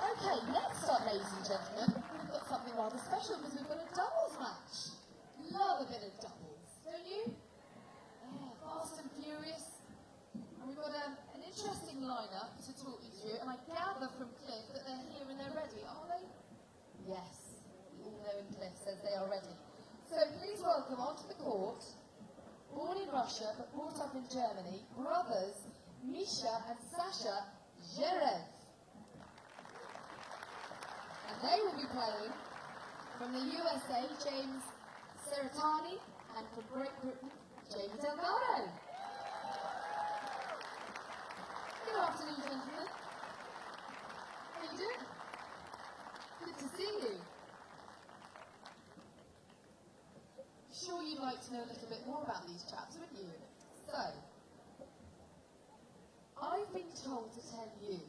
Okay, next up, ladies and gentlemen, we've got something rather special because we've got a doubles match. Love a bit of doubles, don't you? Yeah, fast and furious. And we've got an interesting lineup to talk you through, and I gather from Cliff that they're here and they're ready, are they? Yes, we all know and Cliff says they are ready. So please welcome onto the court, born in Russia but brought up in Germany, brothers Misha and Sasha Zverev. And they will be playing from the USA, James Cerretani, and from Great Britain, James Delgado. Good afternoon, gentlemen. How are you doing? Good to see you. Sure you'd like to know a little bit more about these chaps, wouldn't you? So, I've been told to tell you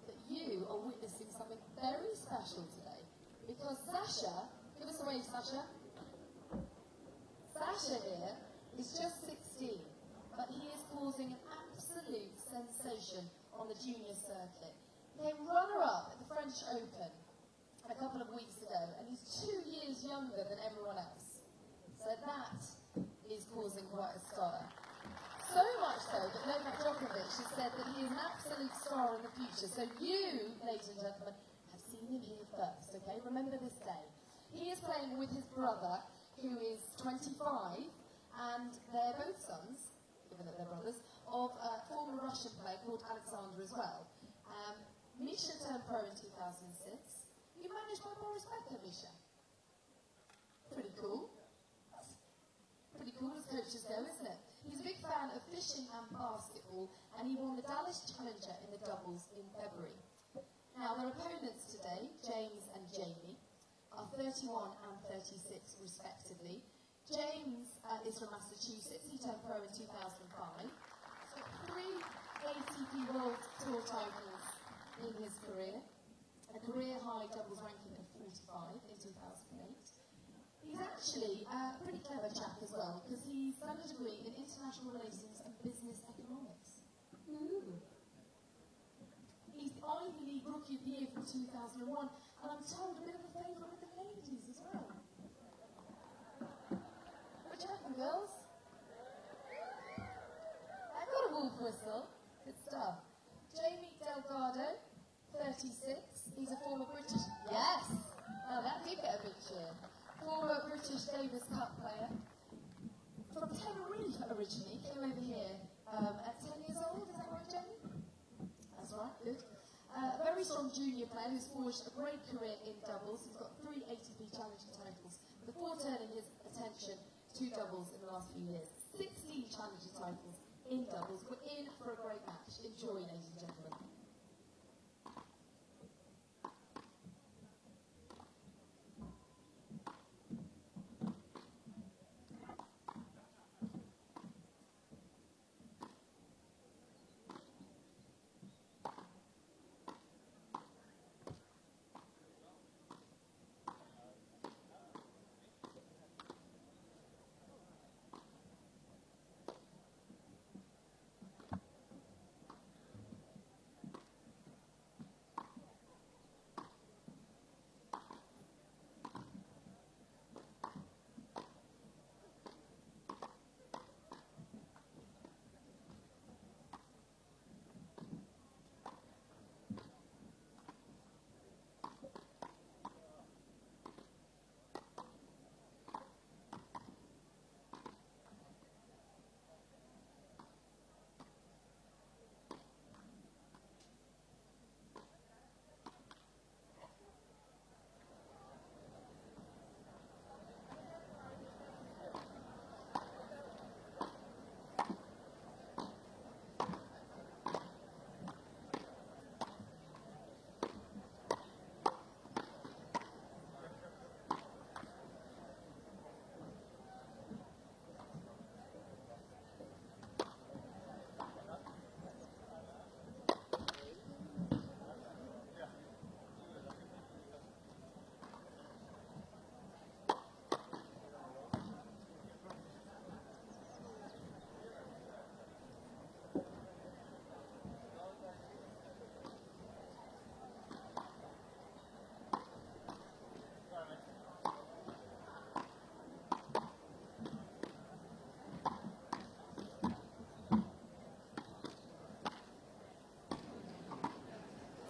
that you are witnessing something very special today. Because Sasha, give us a wave, Sasha. Sasha here is just 16, but he is causing an absolute sensation on the junior circuit. He came runner-up at the French Open a couple of weeks ago, and he's 2 years younger than everyone else. So that is causing quite a stir. So much so that Novak Djokovic has said that he is an absolute star in the future. So you, ladies and gentlemen, have seen him here first, okay? Remember this day. He is playing with his brother, who is 25, and they're both sons, given that they're brothers, of a former Russian player called Alexander as well. Misha turned pro in 2006. You managed by Boris Becker, Misha. Pretty cool. Pretty cool as coaches go, isn't it? He's a big fan of fishing and basketball, and he won the Dallas Challenger in the doubles in February. Now, their opponents today, James and Jamie, are 31 and 36 respectively. James is from Massachusetts. He turned pro in 2005. He's got 3 ATP World Tour titles in his career, a career high doubles ranking of 45 in 2008. He's actually a pretty clever chap as well, because he's done a degree in international relations and business economics. Ooh. He's the Ivy League Rookie of the Year from 2001, and I'm told a bit of a favourite with the ladies as well. What do you reckon, girls? I've got a wolf whistle. Good stuff. Jamie Delgado, 36. He's a former British... Yes! Oh, that did get a big cheer. Former British Davis Cup player. From Tenerife originally, came over here at 10 years old. Is that right, Jamie? That's right, good. A very strong junior player who's forged a great career in doubles. He's got 3 ATP Challenger titles before turning his attention to doubles in the last few years. 16 Challenger titles in doubles. We're in for a great match. Enjoy, ladies and gentlemen.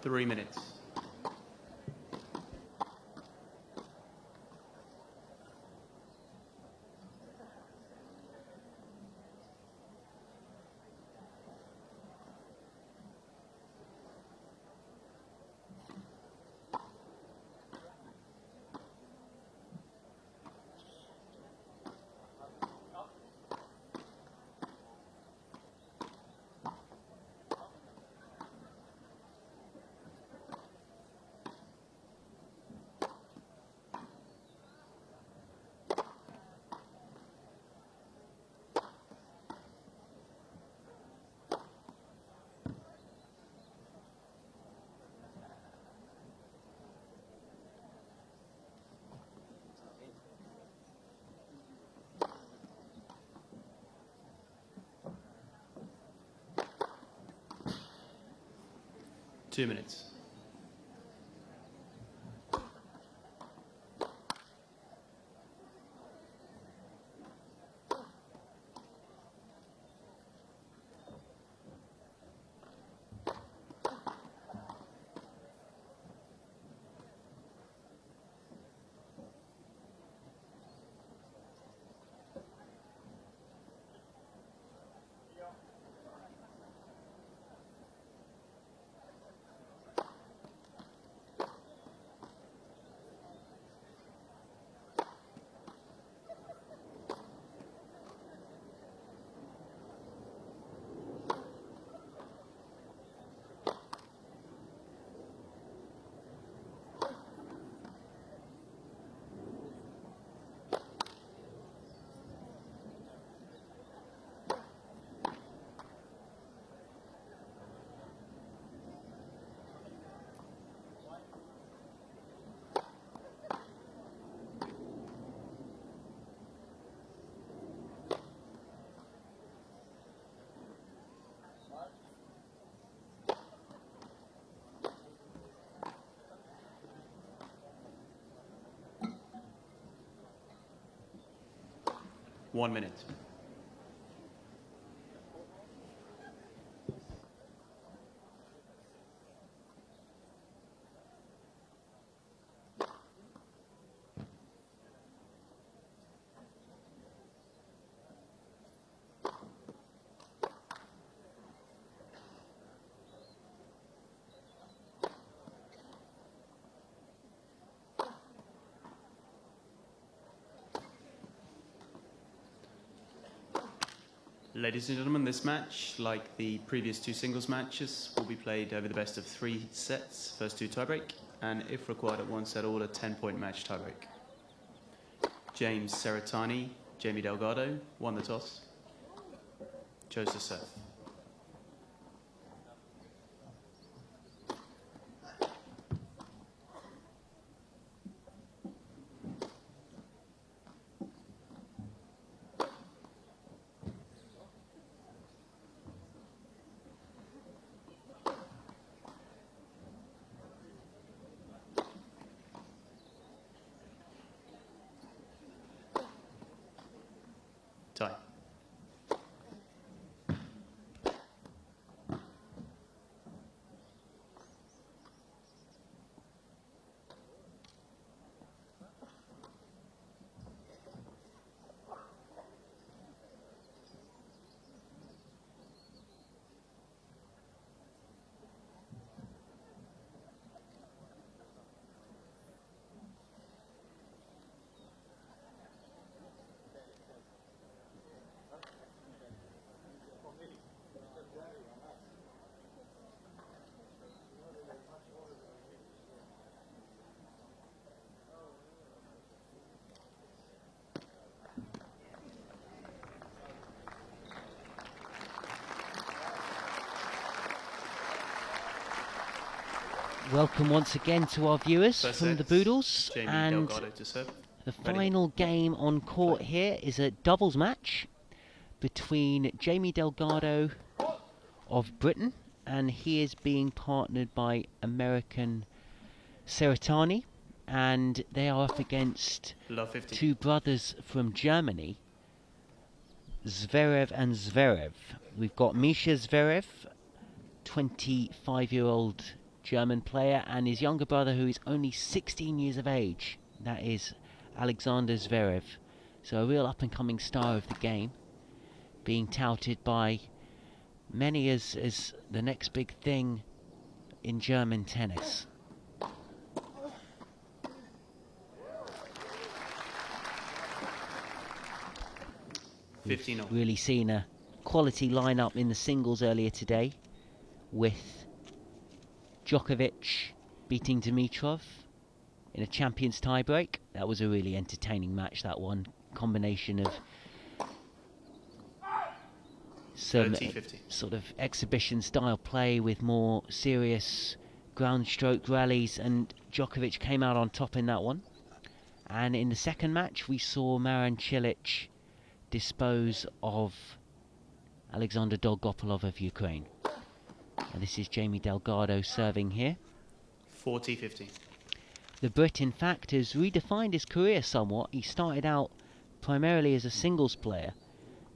3 minutes. Two minutes. One minute. Ladies and gentlemen, this match, like the previous two singles matches, will be played over the best of 3 sets, first 2 tiebreak, and if required at one set order, 10-point match tiebreak. James Cerretani, Jamie Delgado, won the toss, chose to serve. Tie. Welcome once again to our viewers First from the sets, Boodles, Jamie and Delgado to serve. the Ready. final game on court here is a doubles match between Jamie Delgado of Britain, and he is being partnered by American Cerretani, and they are up against Love 50. two brothers from Germany, Zverev and Zverev. We've got Misha Zverev, 25-year-old German player, and his younger brother, who is only 16 years of age. That is Alexander Zverev. So a real up-and-coming star of the game, being touted by many as the next big thing in German tennis. We've really seen a quality lineup in the singles earlier today, with Djokovic beating Dimitrov in a champions tiebreak. That was a really entertaining match, that one. Combination of some sort of exhibition style play with more serious ground stroke rallies, and Djokovic came out on top in that one. And in the second match we saw Marin Cilic dispose of Alexander Dolgopolov of Ukraine. And this is Jamie Delgado serving here. 40-50. The Brit, in fact, has redefined his career somewhat. He started out primarily as a singles player.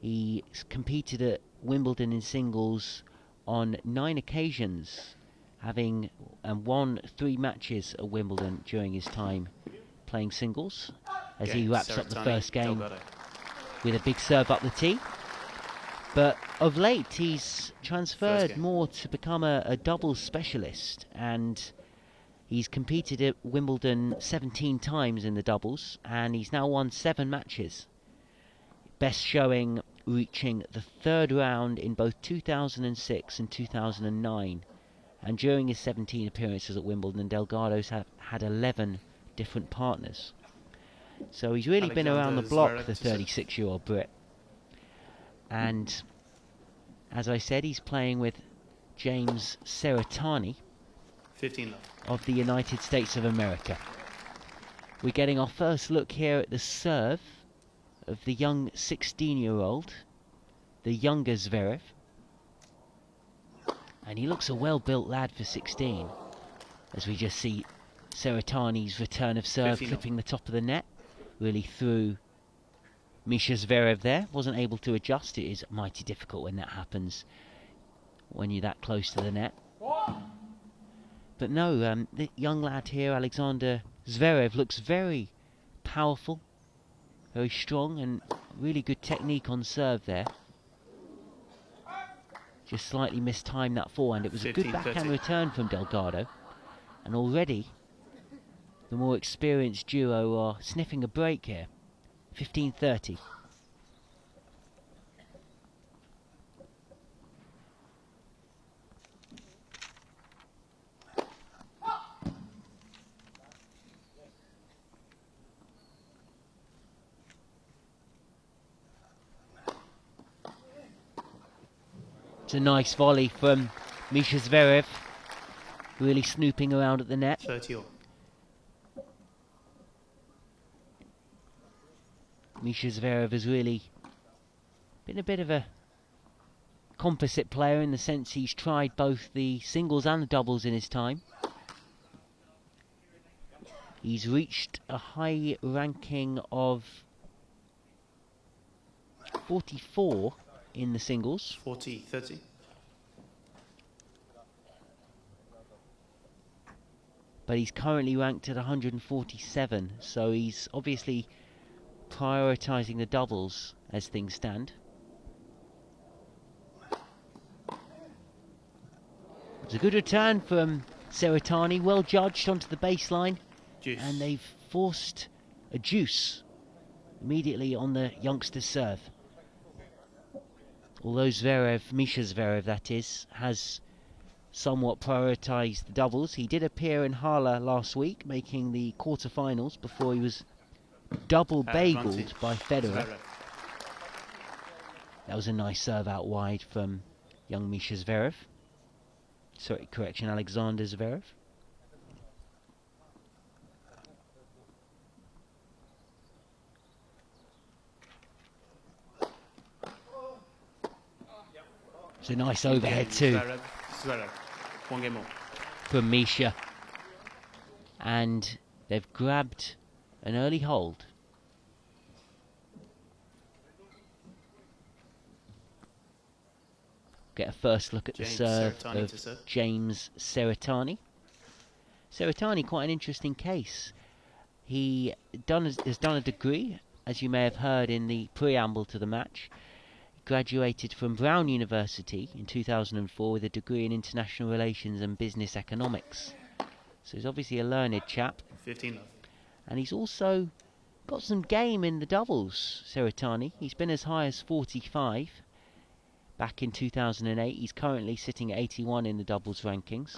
He competed at Wimbledon in singles on 9 occasions, having won 3 matches at Wimbledon during his time playing singles, as he wraps up the first game with a big serve up the tee. But of late he's transferred more to become a doubles specialist, and he's competed at Wimbledon 17 times in the doubles, and he's now won 7 matches. Best showing reaching the 3rd round in both 2006 and 2009. And during his 17 appearances at Wimbledon, Delgado's had 11 different partners. So he's really been around the block, the 36-year-old Brit. And as I said, he's playing with James Cerretani of the United States of America. We're getting our first look here at the serve of the young 16-year-old, the younger Zverev. And he looks a well-built lad for 16, as we just see Cerretani's return of serve clipping the top of the net. Really threw Misha Zverev there, wasn't able to adjust. It is mighty difficult when that happens, when you're that close to the net. But no, the young lad here, Alexander Zverev, looks very powerful, very strong, and really good technique on serve there. Just slightly mistimed that forehand. It was a good backhand return from Delgado, and already the more experienced duo are sniffing a break here. 15-30. It's a nice volley from Misha Zverev, really snooping around at the net. 30-all. Misha Zverev has really been a bit of a composite player, in the sense he's tried both the singles and the doubles in his time. He's reached a high ranking of 44 in the singles. 40-30. But he's currently ranked at 147, so he's obviously prioritising the doubles as things stand. It's a good return from Cerretani, well judged onto the baseline, and they've forced a deuce immediately on the youngster's serve. Although Zverev, Misha Zverev that is, has somewhat prioritised the doubles. He did appear in Halle last week, making the quarterfinals before he was double bageled by Federer. That was a nice serve out wide from young Misha Zverev. Sorry, correction, Alexander Zverev. It's a nice overhead too Zverev. One game more from Misha. And they've grabbed an early hold. Get a first look at the serve of James Cerretani. Cerretani, quite an interesting case. He has done a degree, as you may have heard in the preamble to the match. He graduated from Brown University in 2004 with a degree in International Relations and Business Economics. So he's obviously a learned chap. 15 love. And he's also got some game in the doubles, Cerretani. He's been as high as 45 back in 2008. He's currently sitting at 81 in the doubles rankings.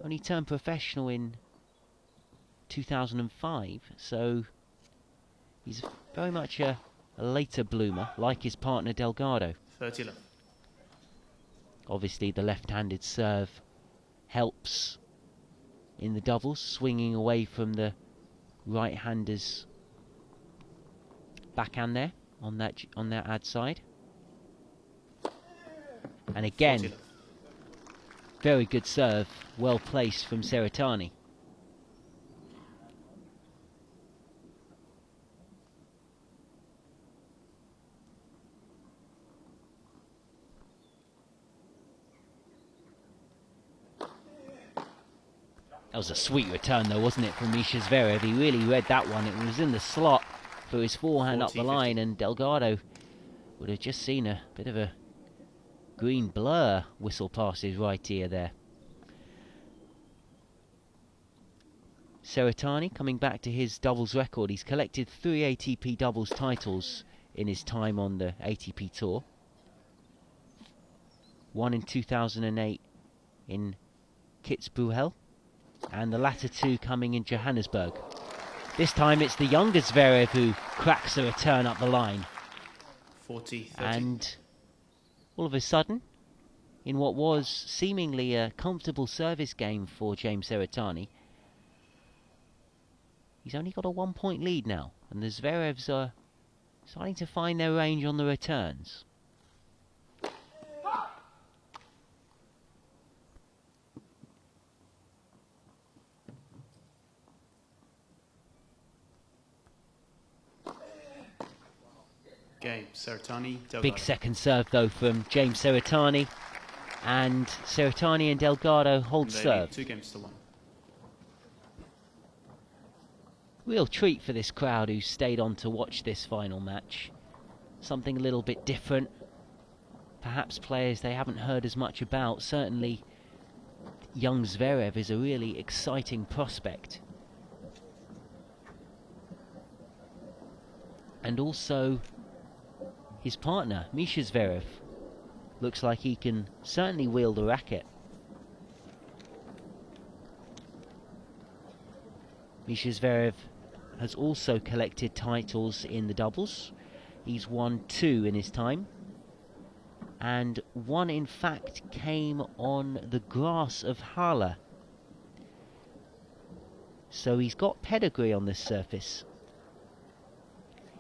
Only turned professional in 2005, so he's very much a later bloomer, like his partner Delgado. 30 love. Obviously the left-handed serve helps in the doubles, swinging away from the right-hander's backhand there on that ad side. And again, very good serve, well placed from Cerretani. That was a sweet return though, wasn't it, from Mikhail Zverev? He really read that one. It was in the slot for his forehand up the line, and Delgado would have just seen a bit of a green blur whistle past his right ear there. Cerretani coming back to his doubles record. He's collected 3 ATP doubles titles in his time on the ATP Tour. One in 2008 in Kitzbühel, and the latter two coming in Johannesburg. This time it's the younger Zverev who cracks the return up the line. 40-30. And all of a sudden, in what was seemingly a comfortable service game for James Cerretani, he's only got a 1-point lead now, and the Zverevs are starting to find their range on the returns. Game, Cerretani, Delgado. Big second serve though from James Cerretani, and Cerretani and Delgado hold They serve. lead 2 games to 1. Real treat for this crowd who stayed on to watch this final match. Something a little bit different. Perhaps players they haven't heard as much about. Certainly young Zverev is a really exciting prospect. And also his partner, Mikhail Zverev, looks like he can certainly wield a racket. Mikhail Zverev has also collected titles in the doubles. He's won 2 in his time, and one in fact came on the grass of Halle. So he's got pedigree on this surface.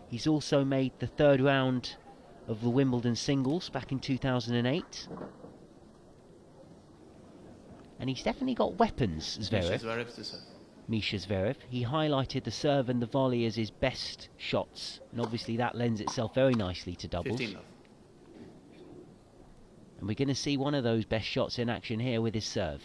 He's also made the 3rd round of the Wimbledon singles back in 2008. And he's definitely got weapons, Zverev. Mikhail Zverev. He highlighted the serve and the volley as his best shots, and obviously that lends itself very nicely to doubles. 15 love. And we're going to see one of those best shots in action here with his serve.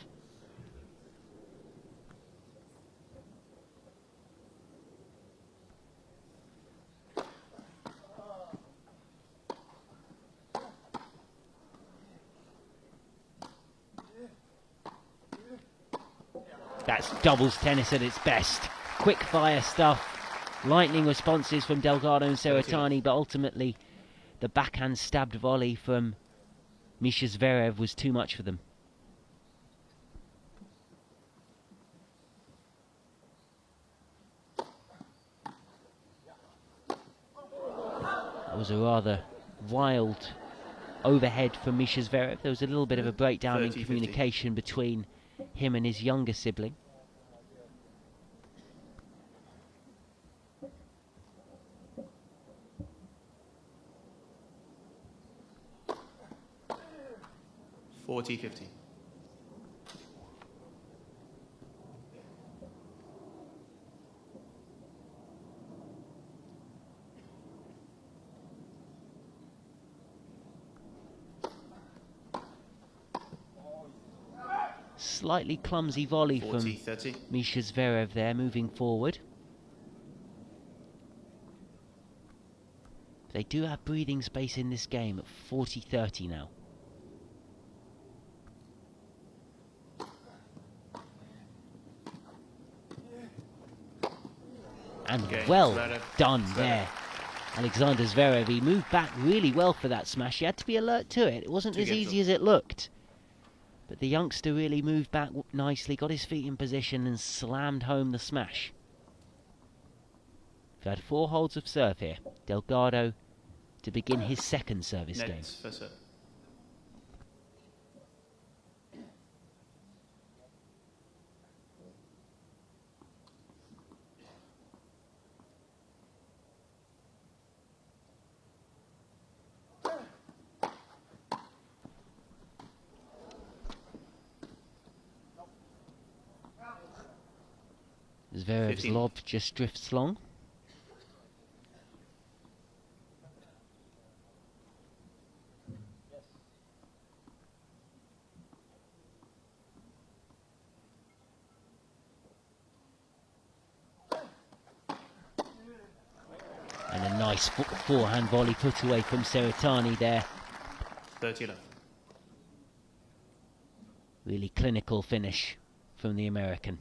That's doubles tennis at its best. Quick fire stuff, lightning responses from Delgado and Cerretani, but ultimately the backhand stabbed volley from Mikhail Zverev was too much for them. That was a rather wild overhead from Mikhail Zverev. There was a little bit of a breakdown in communication between him and his younger sibling. $40-50. Slightly clumsy volley 40, from 30. Mikhail Zverev there, moving forward. They do have breathing space in this game at 40-30 now. And Okay, well Zverev. done Zverev. there. Alexander Zverev, he moved back really well for that smash. He had to be alert to it. It wasn't Two as games easy off. as it looked. But the youngster really moved back nicely, got his feet in position and slammed home the smash. We've had 4 holds of serve here. Delgado to begin his second service game. Nets for serve. Zverev's 15. lob just drifts long. And a nice forehand volley put away from Cerretani there. 30 left. Really clinical finish from the American.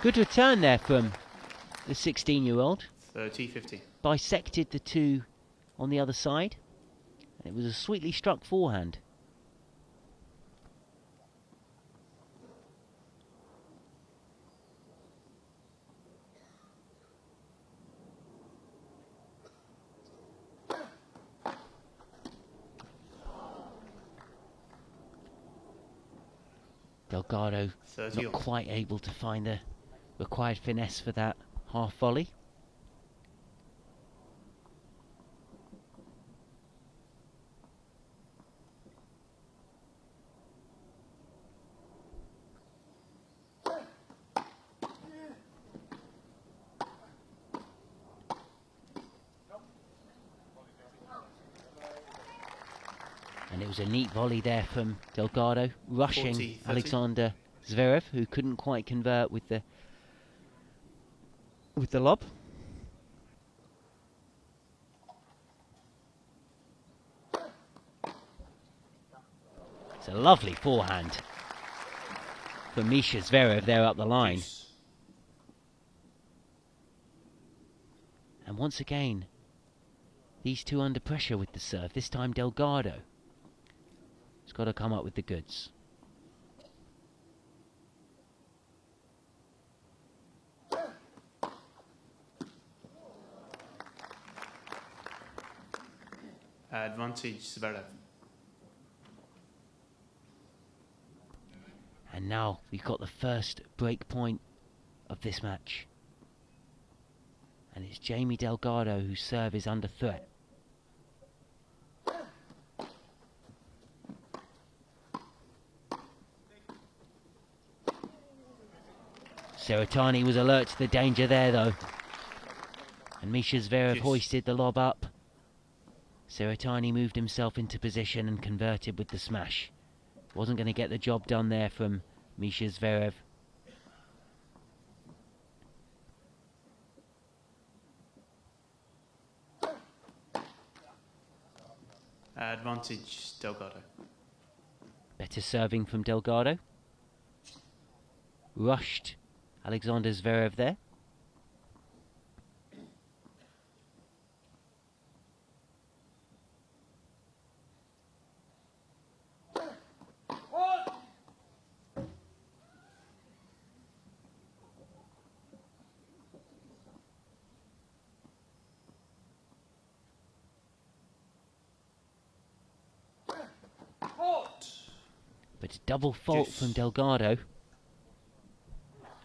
Good return there from the 16-year-old. 30, 50. Bisected the two on the other side. And it was a sweetly struck forehand. Delgado 30 not off. quite able to find the required finesse for that half volley. And it was a neat volley there from Delgado, rushing 40, 30. Alexander Zverev, who couldn't quite convert with the lob. It's a lovely forehand from Mikhail Zverev there up the line. Deuce. And once again, these two under pressure with the serve. This time Delgado has got to come up with the goods. Advantage Zverev. And now we've got the first break point of this match. And it's Jamie Delgado whose serve is under threat. Cerretani was alert to the danger there though. And Mikhail Zverev Yes. hoisted the lob up. Cerretani moved himself into position and converted with the smash. Wasn't going to get the job done there from Mikhail Zverev. Advantage Delgado. Better serving from Delgado. Rushed Alexander Zverev there. But a double fault Deuce. from Delgado.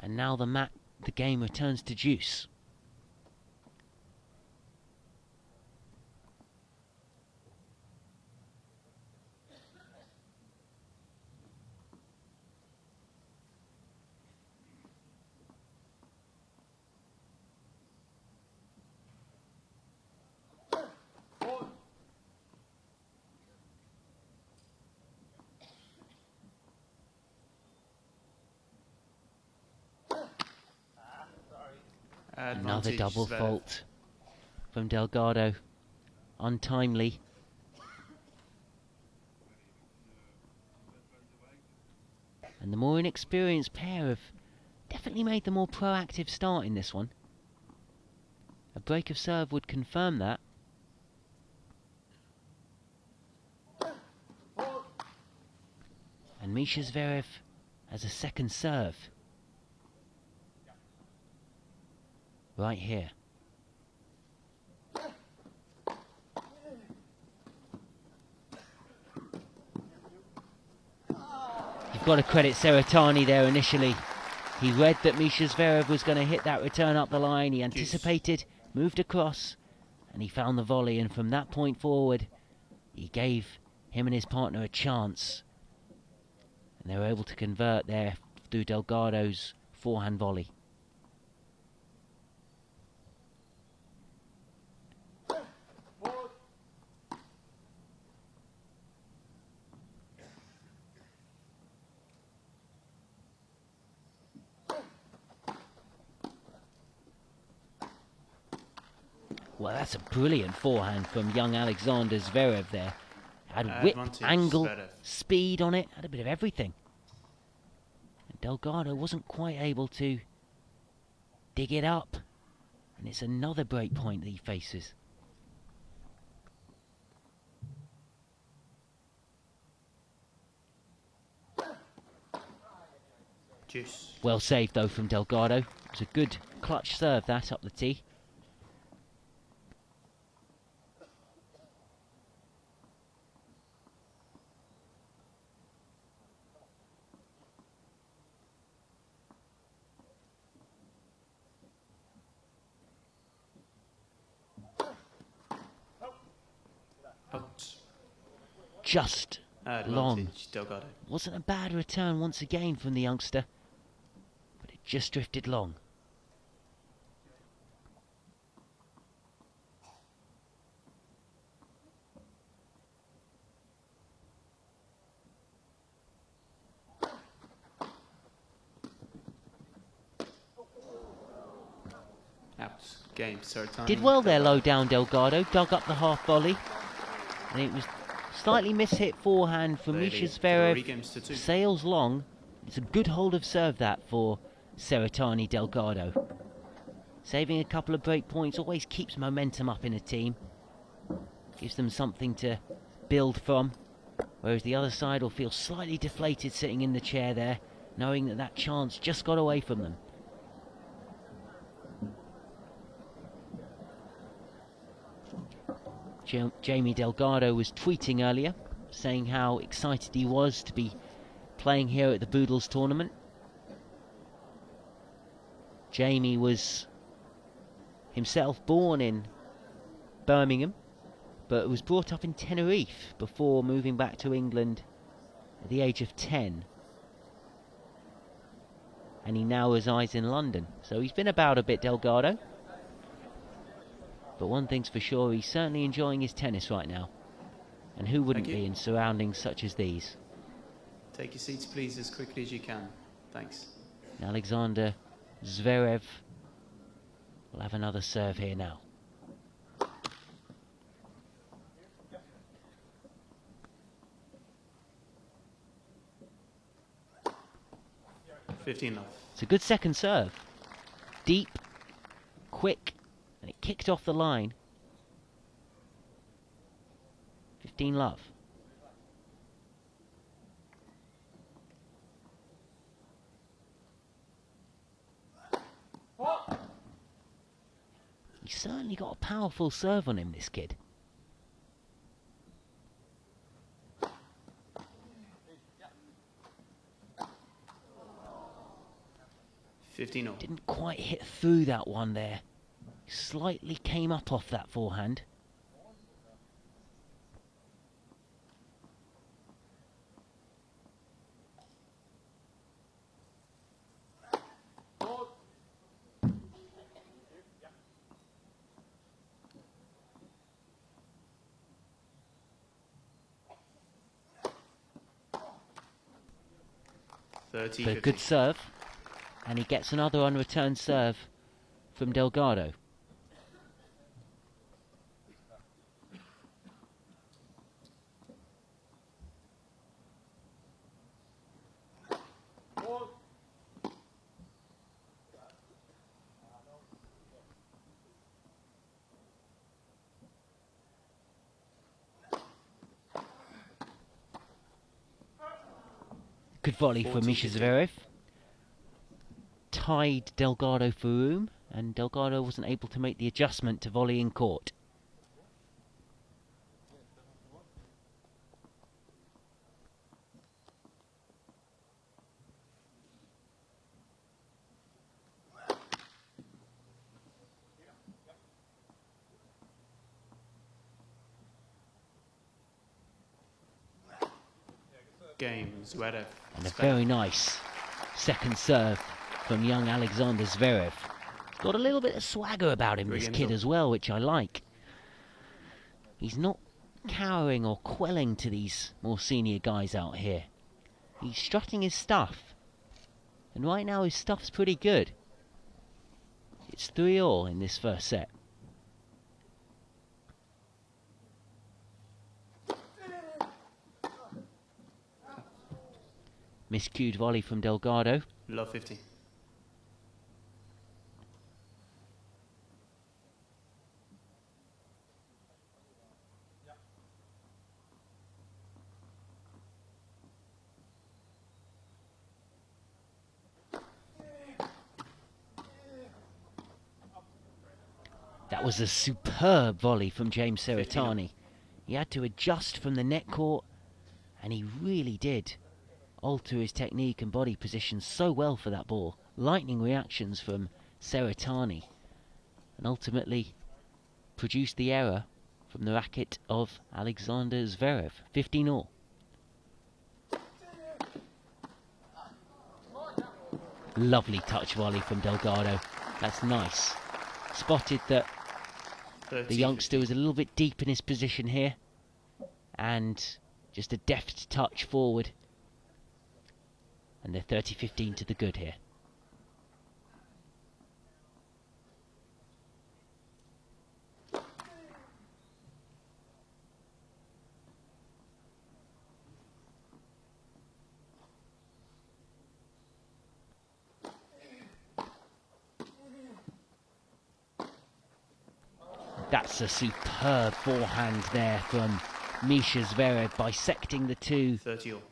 And now the game returns to juice. Another Advantage double Zverev. fault from Delgado. Untimely. And the more inexperienced pair have definitely made the more proactive start in this one. A break of serve would confirm that. And Mikhail Zverev has a second serve. Right here. You've got to credit Cerretani there initially. He read that Mikhail Zverev was going to hit that return up the line. He anticipated, moved across, and he found the volley. And from that point forward, he gave him and his partner a chance. And they were able to convert there through Delgado's forehand volley. Well, that's a brilliant forehand from young Alexander Zverev there. Had whip, Advantage angle, Zverev. speed on it, had a bit of everything. And Delgado wasn't quite able to dig it up. And it's another break point that he faces. Juice. Well saved though from Delgado. It was a good clutch serve that up the tee. Out. Just long. Advantage Delgado. Wasn't a bad return once again from the youngster, but it just drifted long. Out. Game. Cerretani. Did well there low down Delgado, dug up the half volley, and it was slightly mishit forehand from Mikhail Zverev. Sails long. It's a good hold of serve that for Cerretani Delgado. Saving a couple of break points always keeps momentum up in a team. Gives them something to build from. Whereas the other side will feel slightly deflated sitting in the chair there, knowing that that chance just got away from them. Jamie Delgado was tweeting earlier, saying how excited he was to be playing here at the Boodles tournament. Jamie was himself born in Birmingham, but was brought up in Tenerife before moving back to England at the age of 10. And he now resides in London. So he's been about a bit, Delgado. But one thing's for sure, he's certainly enjoying his tennis right now. And who wouldn't be in surroundings such as these? Take your seats, please, as quickly as you can. Thanks. Alexander Zverev will have another serve here now. $15 love. It's a good second serve. Deep, quick, and it kicked off the line. 15 love. He's certainly got a powerful serve on him, this kid. Didn't quite hit through that one there. Slightly came up off that forehand. But a good serve, and he gets another unreturned serve from Delgado. Good volley from Mikhail Zverev. Tied Delgado for room, and Delgado wasn't able to make the adjustment to volley in court. Game, Zverev. And a very nice second serve from young Alexander Zverev. Got a little bit of swagger about him, this kid as well, which I like. He's not cowering or quelling to these more senior guys out here. He's strutting his stuff. And right now his stuff's pretty good. It's 3-all in this first set. Miscued volley from Delgado. Love 50. That was a superb volley from James Cerretani. He had to adjust from the net court, and he really did alter his technique and body position so well for that ball. Lightning reactions from Cerretani, and ultimately produced the error from the racket of Alexander Zverev. 15-all. Lovely touch volley from Delgado. That's nice. Spotted that the youngster was a little bit deep in his position here, and just a deft touch forward. And they're 30-15 to the good here. That's a superb forehand there from Mikhail Zverev, bisecting the two 30-all.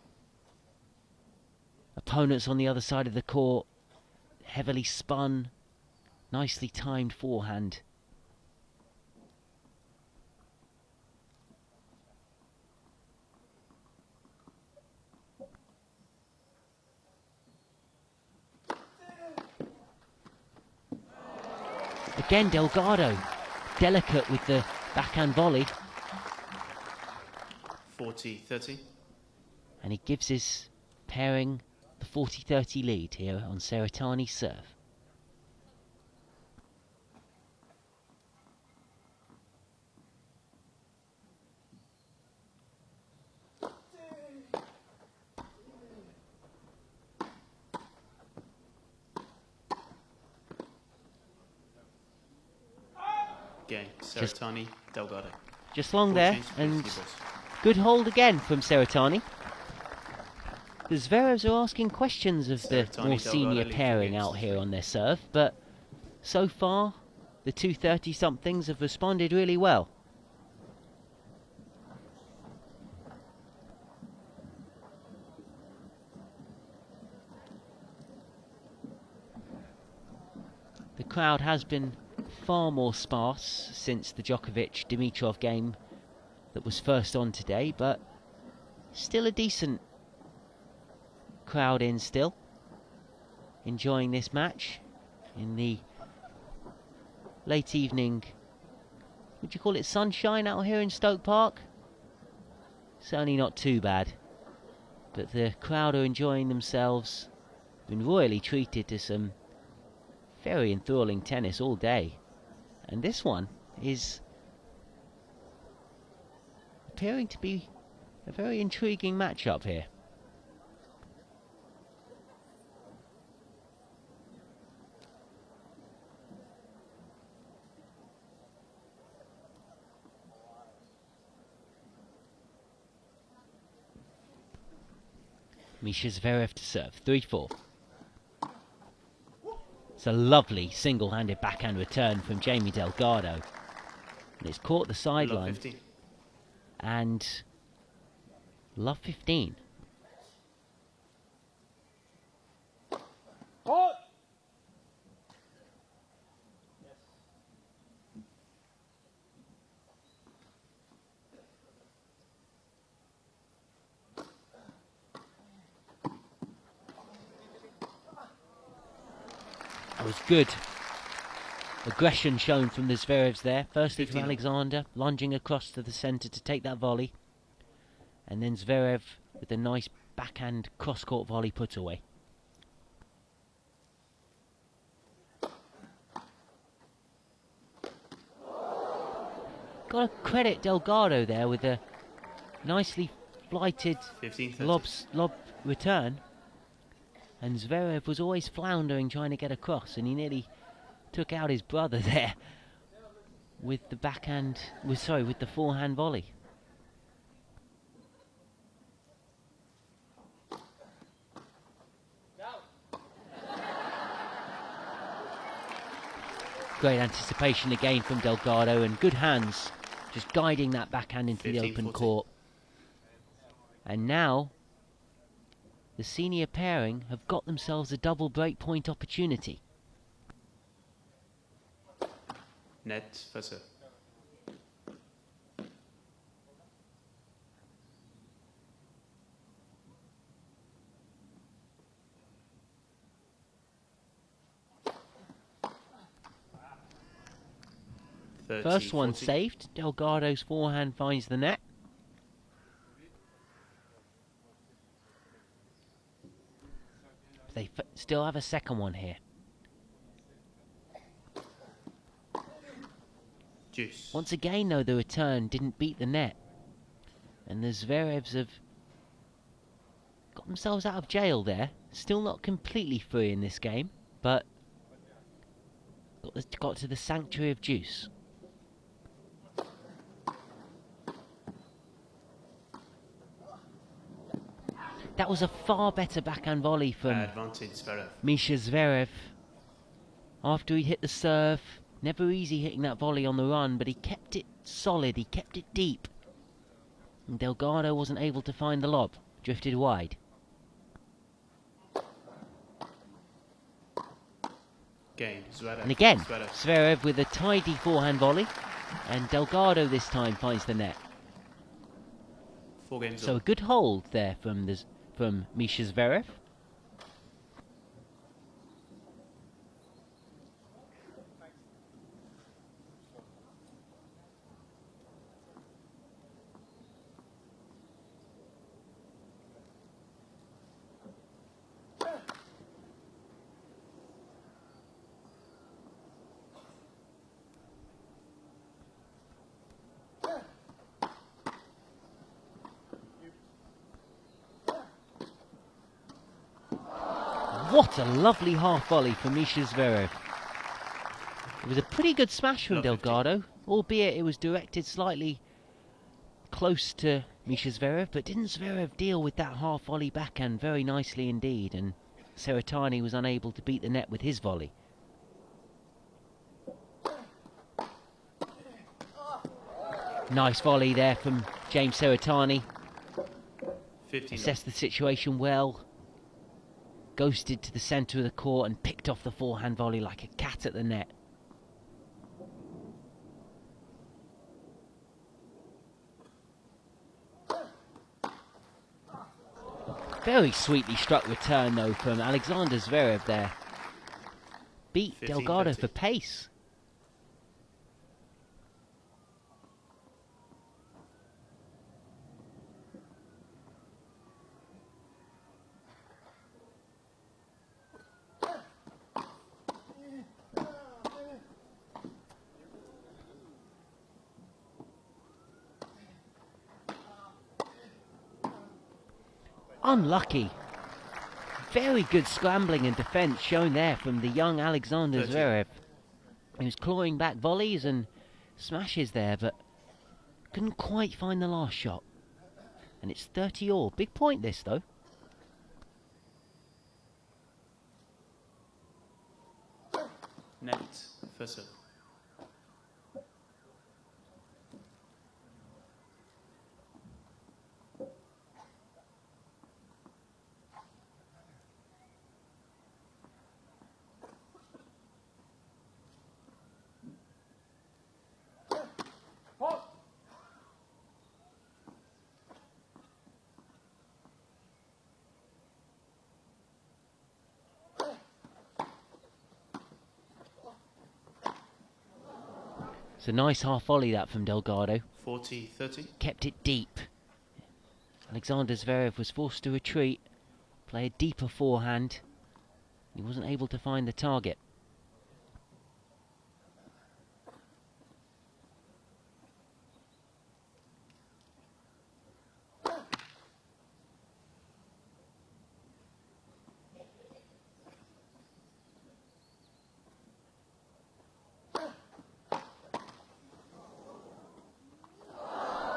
opponents on the other side of the court. Heavily spun, nicely timed forehand. Again, Delgado, delicate with the backhand volley. 40-30. And he gives his pairing the 40-30 lead here on Cerretani's serve. Game, Cerretani, Delgado. Just long Full there, change, and please, boys. good hold again from Cerretani. The Zverevs are asking questions of the Cerretani, more senior Delgado, pairing games. out here on their serve, but so far the 230-somethings have responded really well. The crowd has been far more sparse since the Djokovic-Dimitrov game that was first on today, but still a decent crowd in still, enjoying this match in the late evening. Would you call it sunshine out here in Stoke Park? Certainly not too bad, but the crowd are enjoying themselves. Been royally treated to some very enthralling tennis all day, and this one is appearing to be a very intriguing matchup here. Misha Zverev to serve, 3-4. It's a lovely single-handed backhand return from Jamie Delgado. And it's caught the sideline. And love 15. That was good. Aggression shown from the Zverevs there. Firstly from Alexander, lunging across to the centre to take that volley. And then Zverev with a nice backhand cross-court volley put away. Got to credit Delgado there with a nicely flighted lob return. And Zverev was always floundering trying to get across, and he nearly took out his brother there with the backhand, with the forehand volley. Great anticipation again from Delgado, and good hands just guiding that backhand into the open court. And now the senior pairing have got themselves a double break point opportunity. Net for serve. First one saved. Delgado's forehand finds the net. They still have a second one here. Juice. Once again, though, the return didn't beat the net. And the Zverevs have got themselves out of jail there. Still not completely free in this game, but got to the sanctuary of juice. That was a far better backhand volley from Misha Zverev. After he hit the serve, never easy hitting that volley on the run, but he kept it solid, he kept it deep. And Delgado wasn't able to find the lob, drifted wide. Zverev. And again, Zverev with a tidy forehand volley, and Delgado this time finds the net. 4 games so a good hold there from Misha Zverev. What a lovely half volley from Misha Zverev. It was a pretty good smash from Delgado, albeit it was directed slightly close to Misha Zverev, but didn't Zverev deal with that half volley backhand very nicely indeed, and Cerretani was unable to beat the net with his volley. Nice volley there from James Cerretani. Assessed the situation well. Ghosted to the centre of the court and picked off the forehand volley like a cat at the net. Very sweetly struck return though from Alexander Zverev there. Beat Delgado for pace. Unlucky. Very good scrambling and defence shown there from the young Alexander Zverev. He was clawing back volleys and smashes there, but couldn't quite find the last shot. And it's 30-all. Big point this, though. Net, first serve. It's a nice half volley that from Delgado. 40-30. Kept it deep. Alexander Zverev was forced to retreat, play a deeper forehand. He wasn't able to find the target.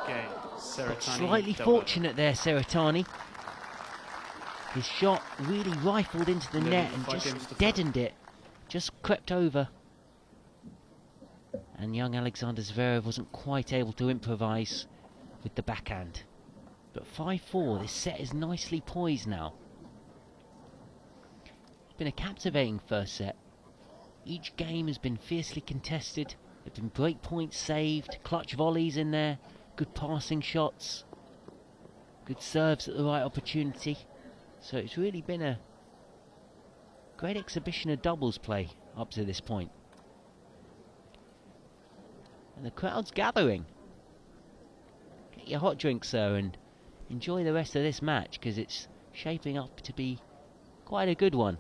Okay, Cerretani. Slightly Delgado. fortunate there, Cerretani. His shot really rifled into the net and 5 games just to deadened it. Just crept over. And young Alexander Zverev wasn't quite able to improvise with the backhand. But 5-4, this set is nicely poised now. It's been a captivating first set. Each game has been fiercely contested. There have been break points saved, clutch volleys in there, good passing shots, good serves at the right opportunity. So it's really been a great exhibition of doubles play up to this point. And the crowd's gathering. Get your hot drink, sir, and enjoy the rest of this match, because it's shaping up to be quite a good one.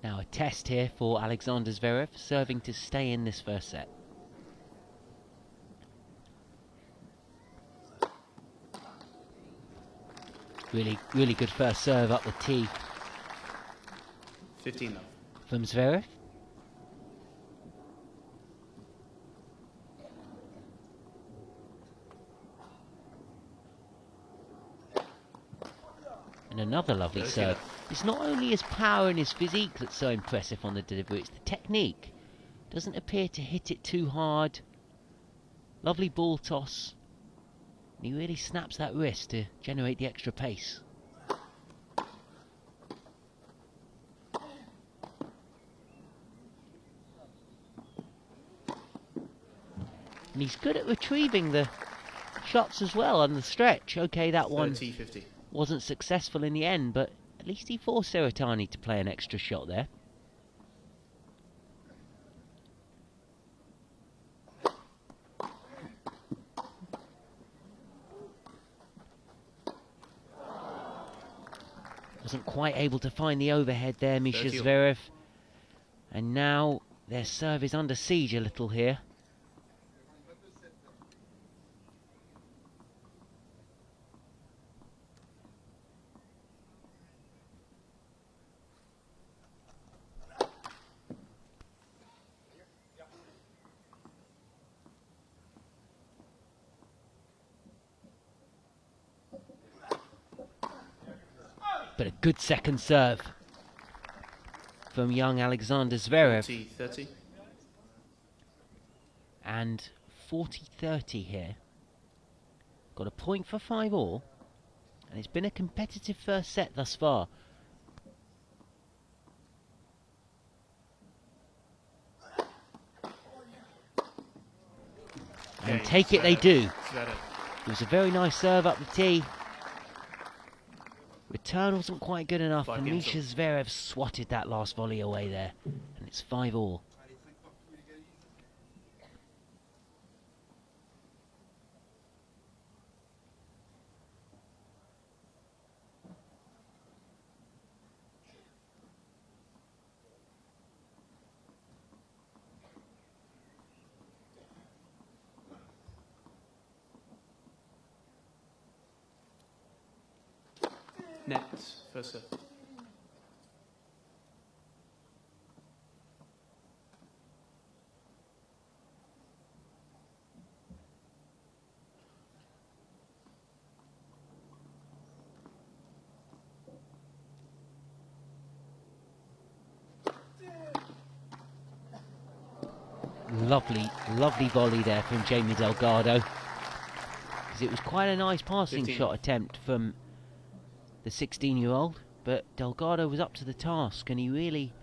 Now a test here for Alexander Zverev, serving to stay in this first set. Really good first serve up the tee 15 love. from Zverev. And another lovely serve. It's not only his power and his physique that's so impressive on the delivery, it's the technique. Doesn't appear to hit it too hard. Lovely ball toss. And he really snaps that wrist to generate the extra pace. And he's good at retrieving the shots as well on the stretch. Okay, that one 30-50. wasn't successful in the end, but at least he forced Cerretani to play an extra shot there. Wasn't quite able to find the overhead there, Mikhail Zverev. And now their serve is under siege a little here. But a good second serve from young Alexander Zverev. 40-30. And 40-30 here. Got a point for 5-all. And it's been a competitive first set thus far. And take it they do. Zverev. It was a very nice serve up the tee. Return wasn't quite good enough, and Mikhail Zverev swatted that last volley away there. And it's 5-all. Net, first serve. Lovely, lovely volley there from Jamie Delgado. Because it was quite a nice passing 15. shot attempt from the 16-year-old. But Delgado was up to the task and he really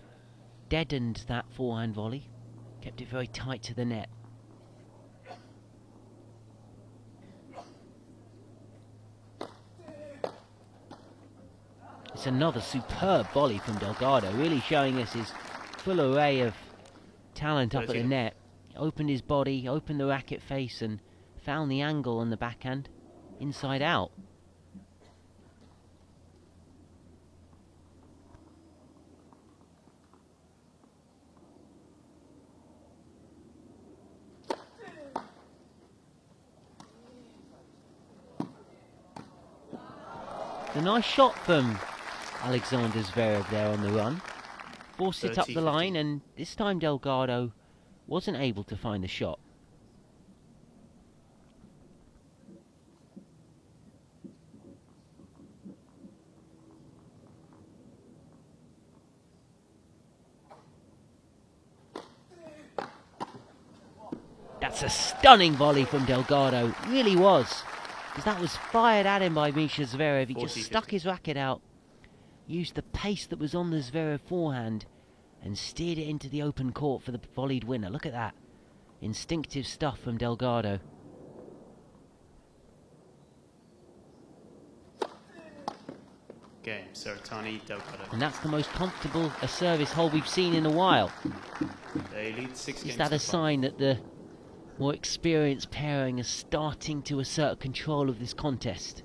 deadened that forehand volley. Kept it very tight to the net. It's another superb volley from Delgado, really showing us his full array of talent up at the net. Opened his body, opened the racket face and found the angle on the backhand inside out. A nice shot from Alexander Zverev there on the run. Forced it up the line, and this time Delgado wasn't able to find the shot. That's a stunning volley from Delgado, really was. Because that was fired at him by Mikhail Zverev. He just stuck his racket out, used the pace that was on the Zverev forehand, and steered it into the open court for the volleyed winner. Look at that. Instinctive stuff from Delgado. Game, Cerretani, Delgado. And that's the most comfortable a service hole we've seen in a while. They lead 6 games. Is that a sign that the more experienced pairing is starting to assert control of this contest?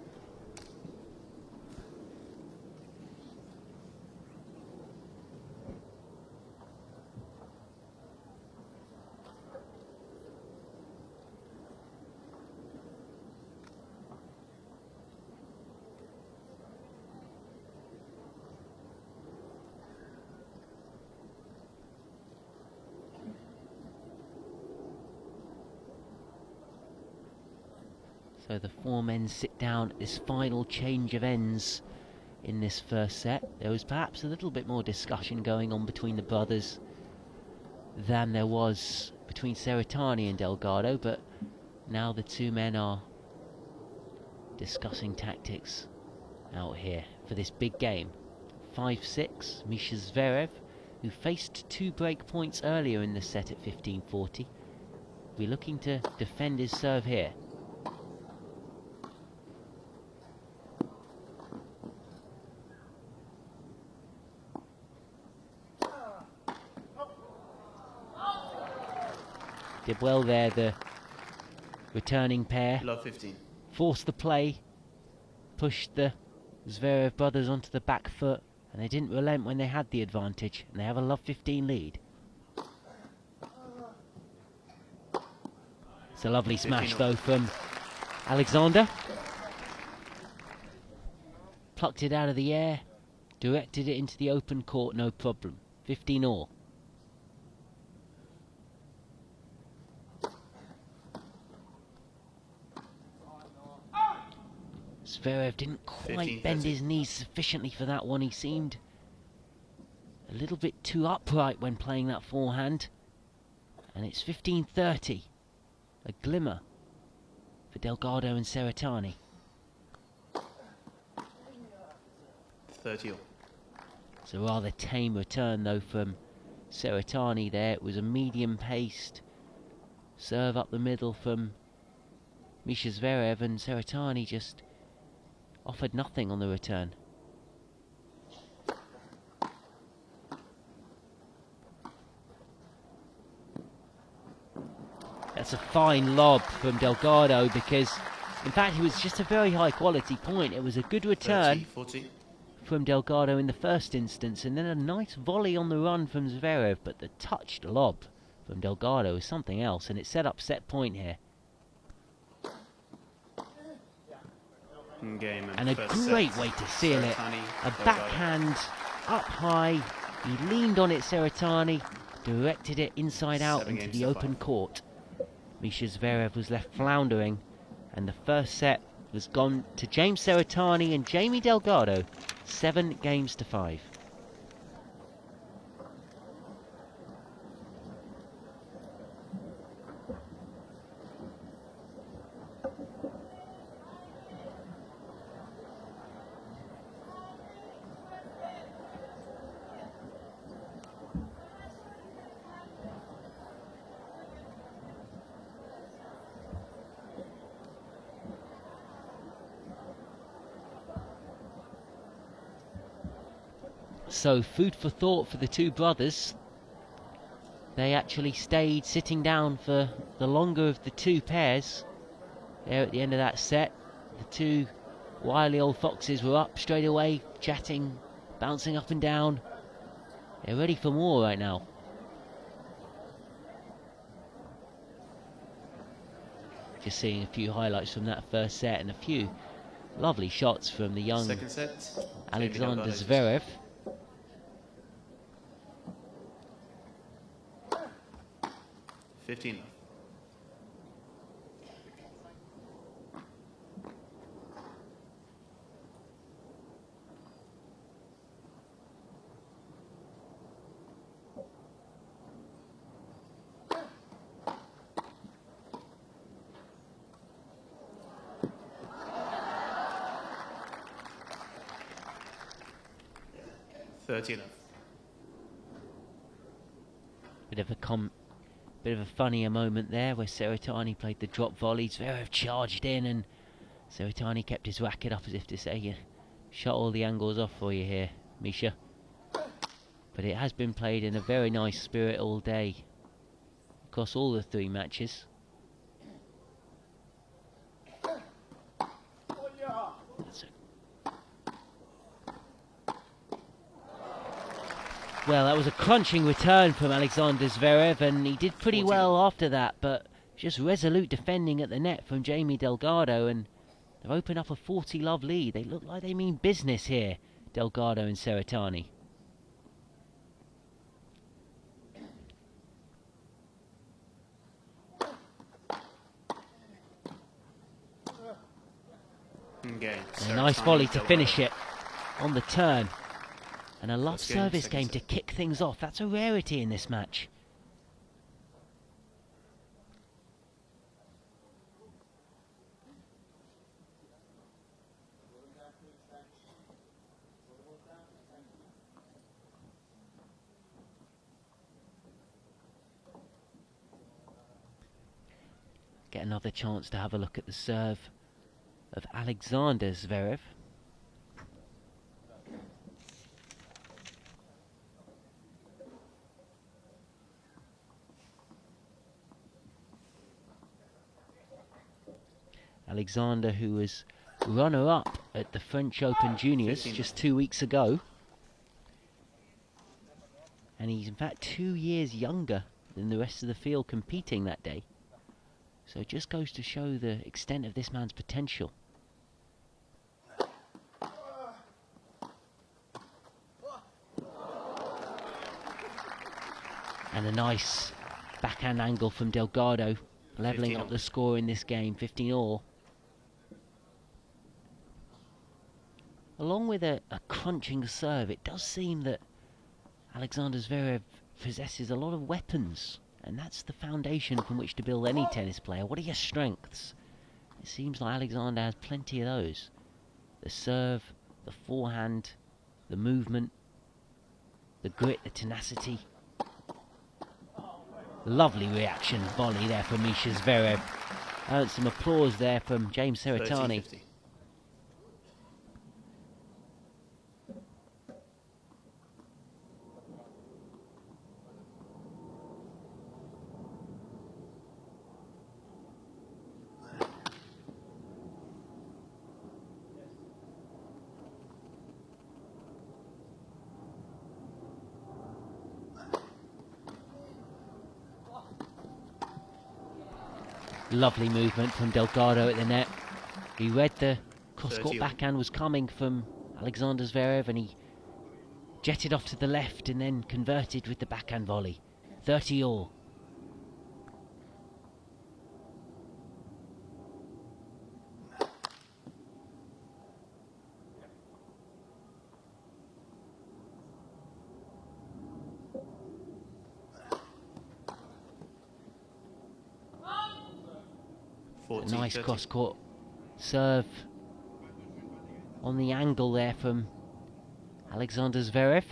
So the four men sit down at this final change of ends in this first set. There was perhaps a little bit more discussion going on between the brothers than there was between Cerretani and Delgado, but now the two men are discussing tactics out here for this big game. 5-6, Mikhail Zverev, who faced 2 break points earlier in the set at 15-40, will be looking to defend his serve here. Did well there, the returning pair. Love 15. Forced the play, pushed the Zverev brothers onto the back foot, and they didn't relent when they had the advantage, and they have a love 15 lead. It's a lovely smash though from Alexander. Plucked it out of the air, directed it into the open court, no problem. 15-all. Zverev didn't quite bend his knees sufficiently for that one. He seemed a little bit too upright when playing that forehand. And it's 15-30. A glimmer for Delgado and Cerretani. 30-all. It's a rather tame return though from Cerretani there. It was a medium-paced serve up the middle from Mikhail Zverev, and Cerretani just offered nothing on the return. That's a fine lob from Delgado, because in fact it was just a very high quality point. It was a good return 30-40. from Delgado in the first instance, and then a nice volley on the run from Zverev, but the touched lob from Delgado is something else, and it set up set point here. Game And a great way to seal it. A backhand up high. He leaned on it, Cerretani, directed it inside out into the open court. Mikhail Zverev was left floundering, and the first set was gone to James Cerretani and Jamie Delgado, 7-5. So food for thought for the two brothers. They actually stayed sitting down for the longer of the two pairs. There at the end of that set, the two wily old foxes were up straight away, chatting, bouncing up and down. They're ready for more right now. Just seeing a few highlights from that first set and a few lovely shots from the young Second set. Alexander Zverev. $15. $30. Bit of a funnier moment there where Cerretani played the drop volley. Zverev charged in and Cerretani kept his racket up as if to say, "You shut all the angles off for you here, Misha." But it has been played in a very nice spirit all day across all the three matches. Well, that was a crunching return from Alexander Zverev, and he did pretty 14. well after that, but just resolute defending at the net from Jamie Delgado, and they've opened up a 40-love lead. They look like they mean business here, Delgado and Cerretani. Okay, And a nice volley to finish it on the turn. And a love service game to kick things off. That's a rarity in this match. Get another chance to have a look at the serve of Alexander Zverev. Alexander, who was runner-up at the French Open Juniors just 2 weeks ago. And he's in fact 2 years younger than the rest of the field competing that day. So it just goes to show the extent of this man's potential. And a nice backhand angle from Delgado, levelling up the score in this game, 15-all. Along with a crunching serve, it does seem that Alexander Zverev possesses a lot of weapons, and that's the foundation from which to build any tennis player. What are your strengths? It seems like Alexander has plenty of those. The serve, the forehand, the movement, the grit, the tenacity. Lovely reaction volley there from Misha Zverev. Earned some applause there from James Cerretani. 30-50. Lovely movement from Delgado at the net. He read the cross-court 30-all. backhand was coming from Alexander Zverev, and he jetted off to the left and then converted with the backhand volley. 30-all. A nice 30. cross-court serve on the angle there from Alexander Zverev.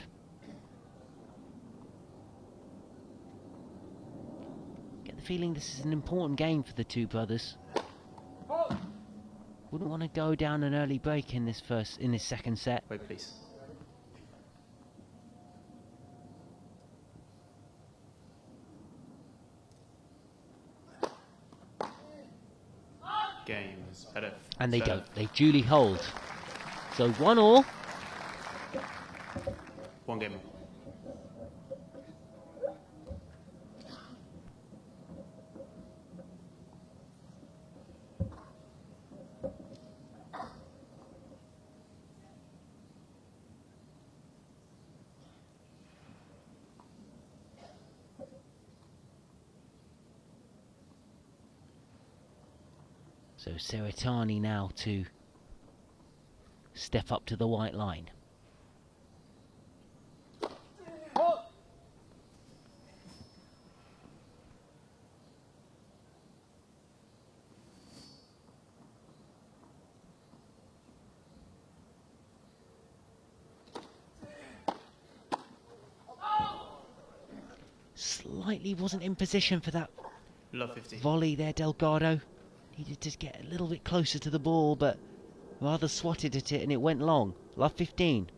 Get the feeling this is an important game for the two brothers. Wouldn't want to go down an early break in this second set. Wait, please. And they So- don't. They duly hold. So 1-1. One game more. So Cerretani now to step up to the white line. Slightly wasn't in position for that Love 50. volley there, Delgado. Needed to get a little bit closer to the ball, but rather swatted at it and it went long. Love 15.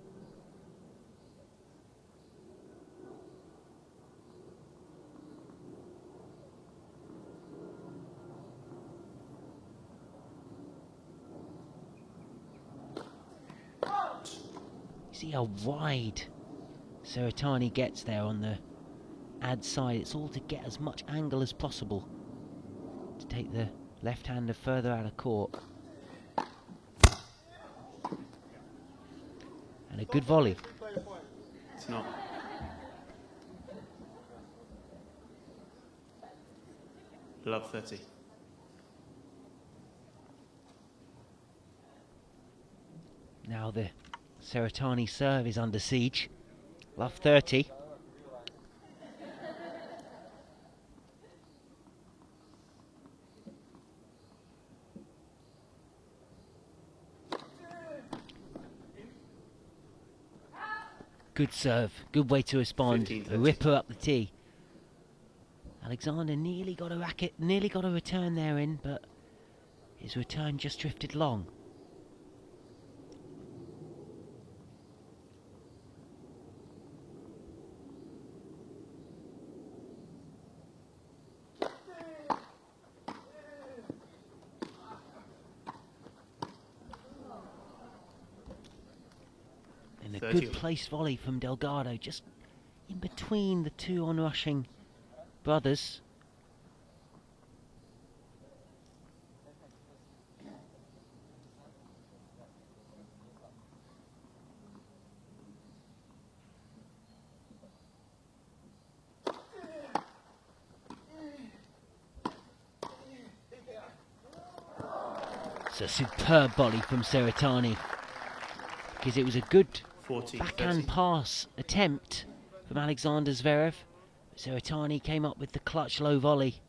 See how wide Cerretani gets there on the ad side. It's all to get as much angle as possible to take the left-hander further out of court. And a good volley. It's not. Love 30. Now the Cerretani serve is under siege. Love 30. Good serve, good way to respond. 15-30. A ripper up the tee. Alexander nearly got a racket, nearly got a return there in, but his return just drifted long. And a 30. good placed volley from Delgado, just in between the two onrushing brothers. It's a superb volley from Cerretani, because it was a good 40. backhand 30. pass attempt from Alexander Zverev. Cerretani came up with the clutch low volley.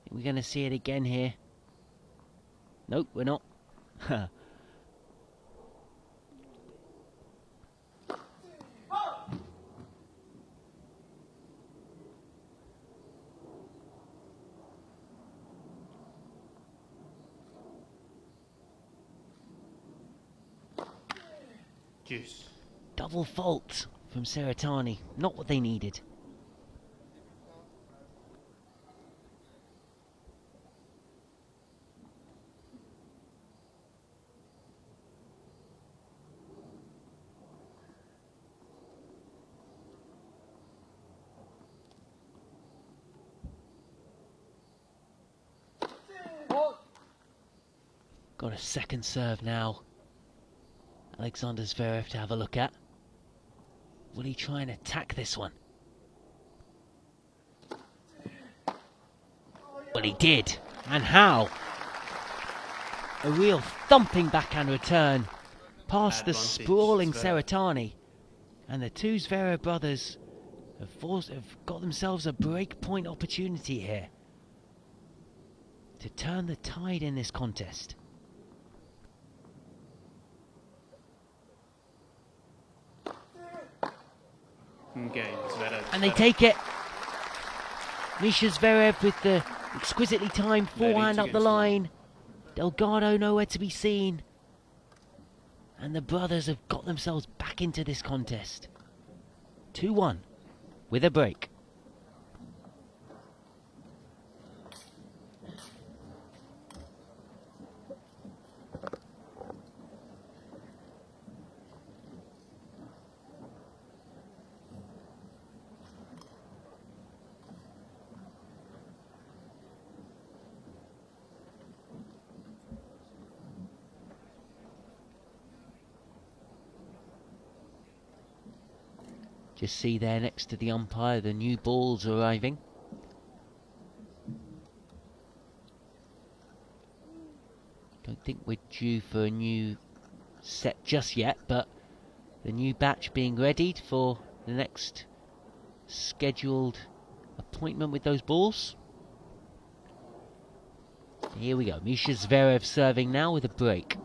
I think we're going to see it again here. Nope, we're not. Juice. Double fault from Cerretani. Not what they needed. Got a second serve now. Alexander Zverev to have a look at. Will he try and attack this one? Well, he did. And how? A real thumping backhand return past the Advantage, sprawling Zverev. Cerretani. And the two Zverev brothers have got themselves a break-point opportunity here to turn the tide in this contest. Okay, Zverev. And they take it. Misha Zverev with the exquisitely timed forehand up the line. Delgado nowhere to be seen. And the brothers have got themselves back into this contest. 2-1 with a break. Just see there next to the umpire, the new balls arriving. Don't think we're due for a new set just yet, but the new batch being readied for the next scheduled appointment with those balls. Here we go. Mikhail Zverev serving now with a break.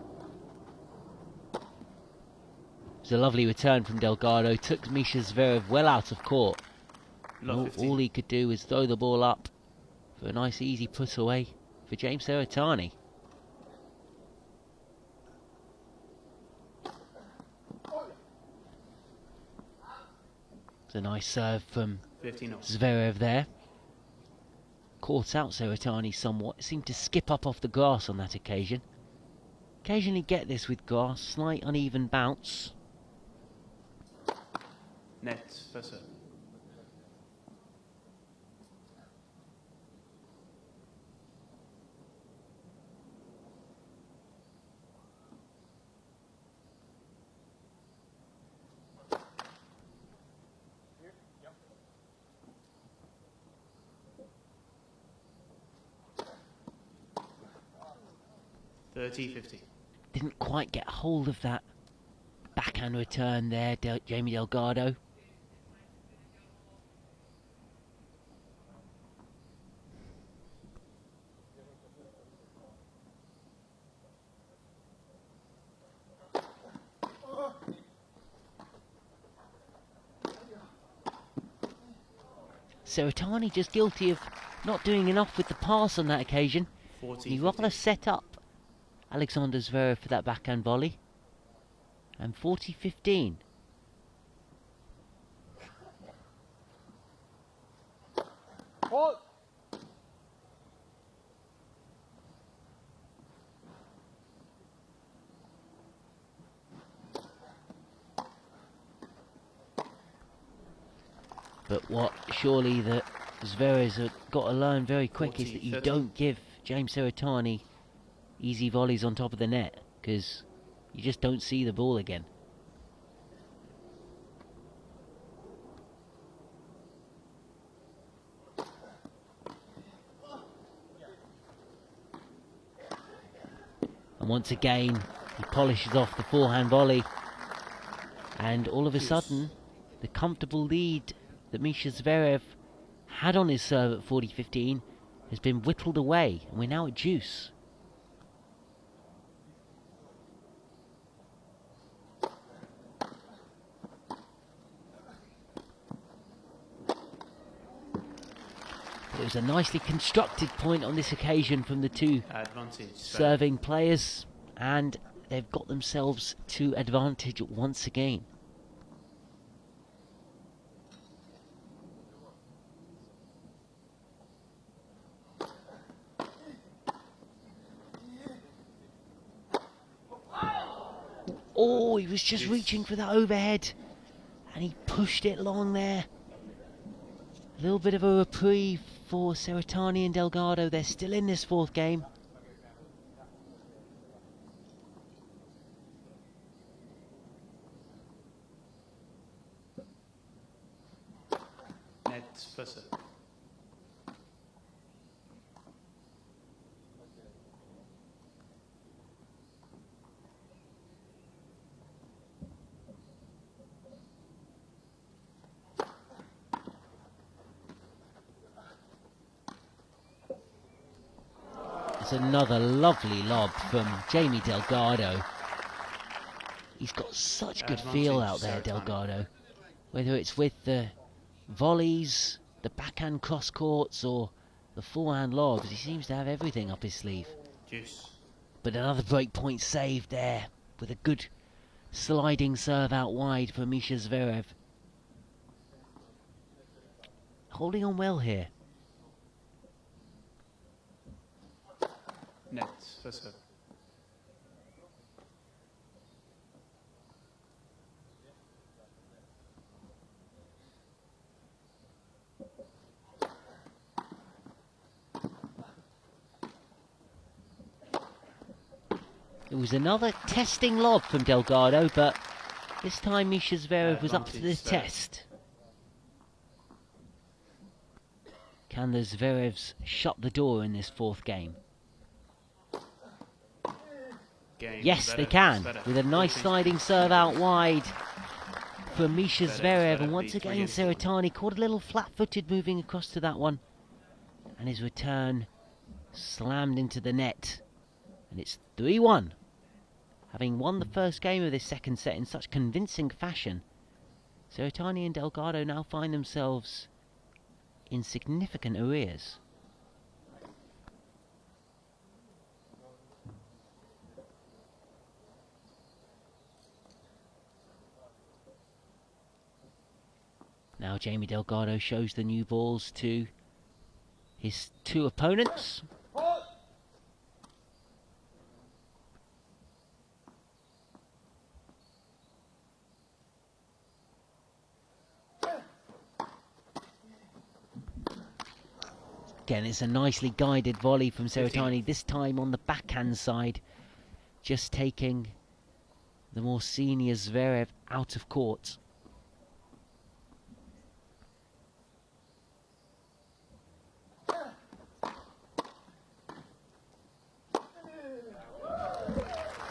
It's a lovely return from Delgado. Took Mikhail Zverev well out of court. All he could do was throw the ball up for a nice easy put away for James Cerretani. It's a nice serve from Zverev there. Caught out Cerretani somewhat. Seemed to skip up off the grass on that occasion. Occasionally get this with grass. Slight uneven bounce. Net for serve. Didn't quite get hold of that backhand return there, Jamie Delgado. Cerretani just guilty of not doing enough with the pass on that occasion. He rather set up Alexander Zverev for that backhand volley. And 40-15. But what surely that Zverev's have got to learn very quick is that you don't give James Cerretani easy volleys on top of the net, because you just don't see the ball again. And once again, he polishes off the forehand volley. And all of a sudden, the comfortable lead that Mikhail Zverev had on his serve at 40-15 has been whittled away, and we're now at deuce. It was a nicely constructed point on this occasion from the two serving players, and they've got themselves to advantage once again. Oh, he was just reaching for that overhead, and he pushed it long there. A little bit of a reprieve for Cerretani and Delgado. They're still in this fourth game. Net for serve. Another lovely lob from Jamie Delgado. He's got such good feel out there, Delgado. Whether it's with the volleys, the backhand cross courts, or the forehand lobs, he seems to have everything up his sleeve. But another break point saved there with a good sliding serve out wide for Mikhail Zverev. Holding on well here. Net for serve. It was another testing lob from Delgado, but this time Mikhail Zverev was up to the test. Can the Zverevs shut the door in this fourth game? Yes, they can, with a nice sliding serve out wide from Misha Zverev. And once again, Cerretani caught a little flat-footed moving across to that one. And his return slammed into the net. And it's 3-1. Having won the first game of this second set in such convincing fashion, Cerretani and Delgado now find themselves in significant arrears. Now Jamie Delgado shows the new balls to his two opponents. Again, it's a nicely guided volley from Cerretani, this time on the backhand side, just taking the more senior Zverev out of court.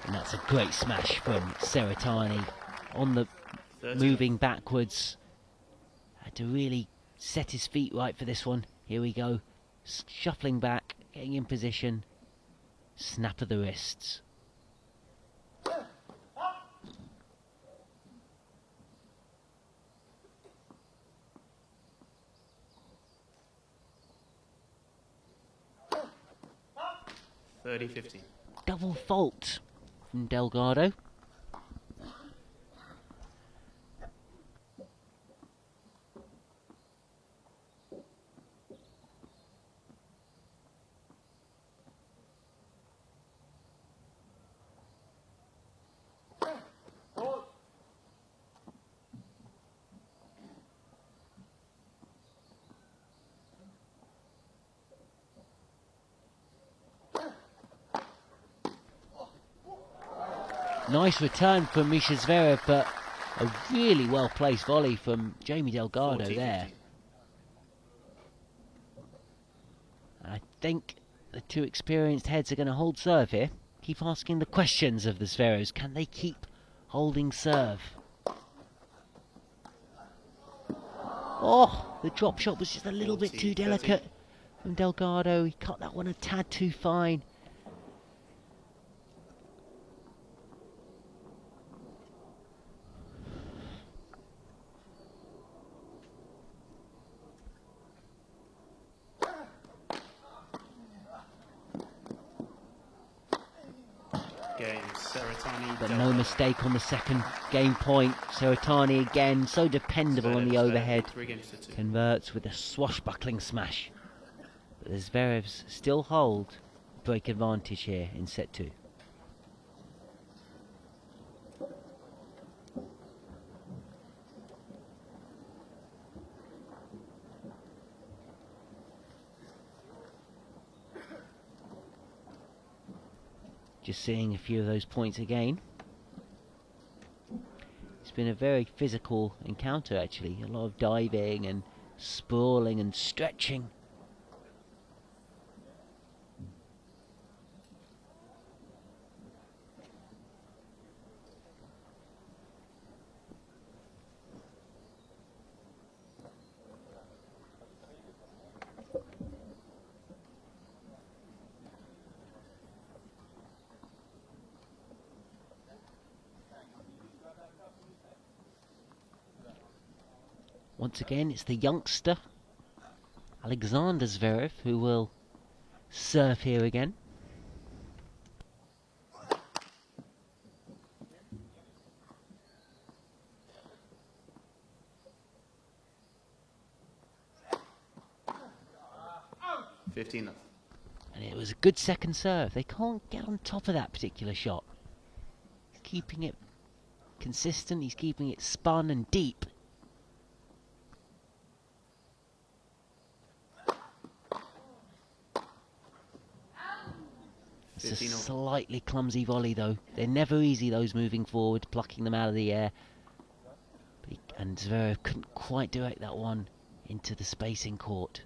And that's a great smash from Cerretani on the moving backwards. Had to really set his feet right for this one. Here we go. Shuffling back, getting in position. Snap of the wrists. Double fault from Delgado. Nice return from Misha Zverev, but a really well-placed volley from Jamie Delgado there. I think the two experienced heads are going to hold serve here. Keep asking the questions of the Zverevs. Can they keep holding serve? Oh, the drop shot was just a little bit too delicate from Delgado. He cut that one a tad too fine. But no mistake on the second game point. Cerretani again, so dependable on the overhead. Converts with a swashbuckling smash. But the Zverevs still hold break advantage here in set 2. Just seeing a few of those points again. It's been a very physical encounter actually. A lot of diving and sprawling and stretching. Once again, it's the youngster, Alexander Zverev, who will serve here again. And it was a good second serve. They can't get on top of that particular shot. He's keeping it consistent, he's keeping it spun and deep. It's a slightly clumsy volley though. They're never easy, those moving forward, plucking them out of the air. And Zverev couldn't quite direct that one into the space in court.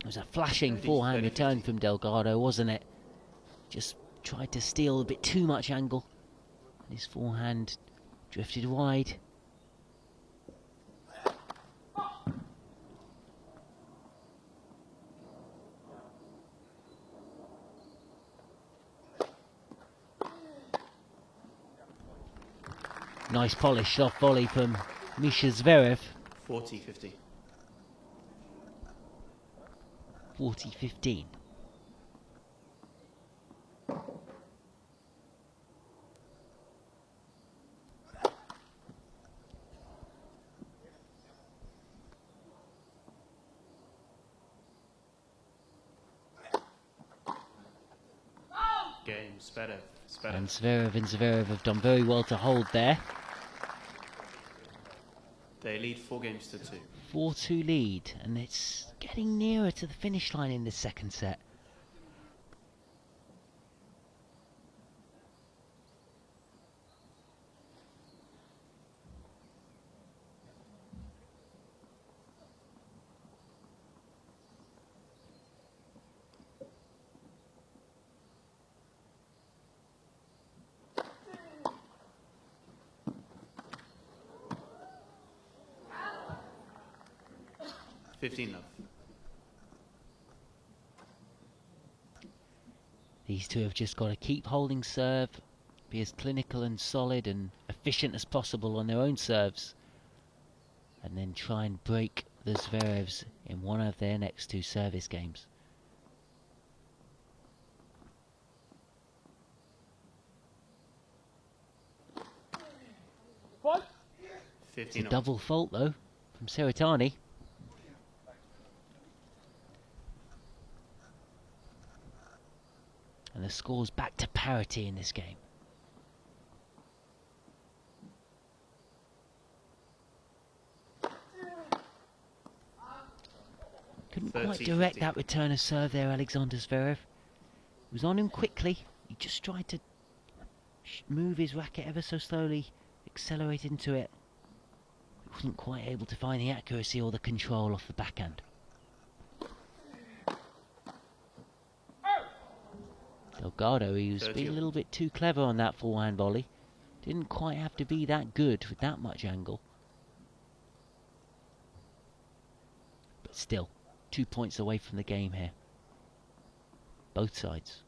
was a flashing 30, forehand 30, return 50. from Delgado, wasn't it? Just tried to steal a bit too much angle. And his forehand drifted wide. Nice polished off volley from Mikhail Zverev. 40-50. 40-15. Game, Zverev. And Zverev have done very well to hold there. They lead 4 games to 2. 4-2 lead, and it's getting nearer to the finish line in this second set. Love. These two have just got to keep holding serve, be as clinical and solid and efficient as possible on their own serves, and then try and break the Zverevs in one of their next 2 service games. What? It's a double fault though from Cerretani. And the score's back to parity in this game. Couldn't quite direct 30-50. that return of serve there, Alexander Zverev. He was on him quickly. He just tried to move his racket ever so slowly, accelerate into it. He wasn't quite able to find the accuracy or the control off the backhand. Delgado, he was being a little bit too clever on that forehand volley. Didn't quite have to be that good with that much angle. But still, 2 points away from the game here. Both sides.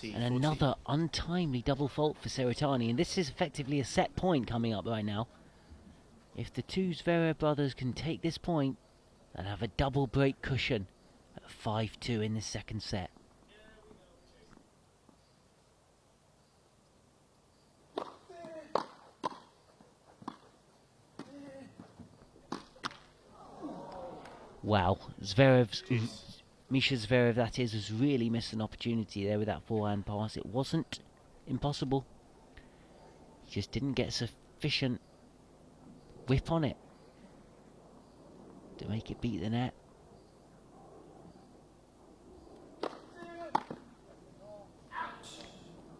And another untimely double fault for Cerretani, and this is effectively a set point coming up right now. If the 2 Zverev brothers can take this point, they'll have a double break cushion at 5-2 in this second set. Wow, Mikhail Zverev, that is, has really missed an opportunity there with that forehand pass. It wasn't impossible. He just didn't get sufficient whip on it to make it beat the net.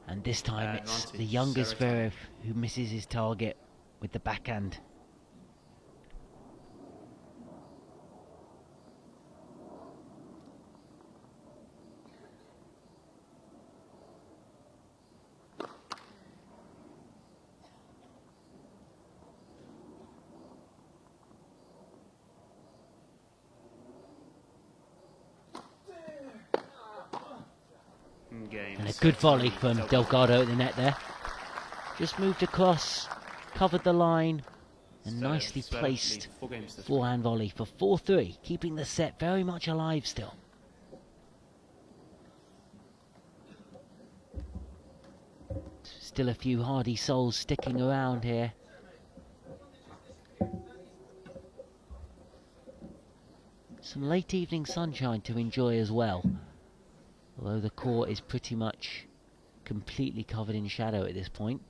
And this time it's the younger Zverev who misses his target with the backhand. And a good volley from Delgado at the net there. Just moved across, covered the line, and nicely placed forehand volley for 4-3, keeping the set very much alive still. Still a few hardy souls sticking around here. Some late evening sunshine to enjoy as well. Although the court is pretty much completely covered in shadow at this point.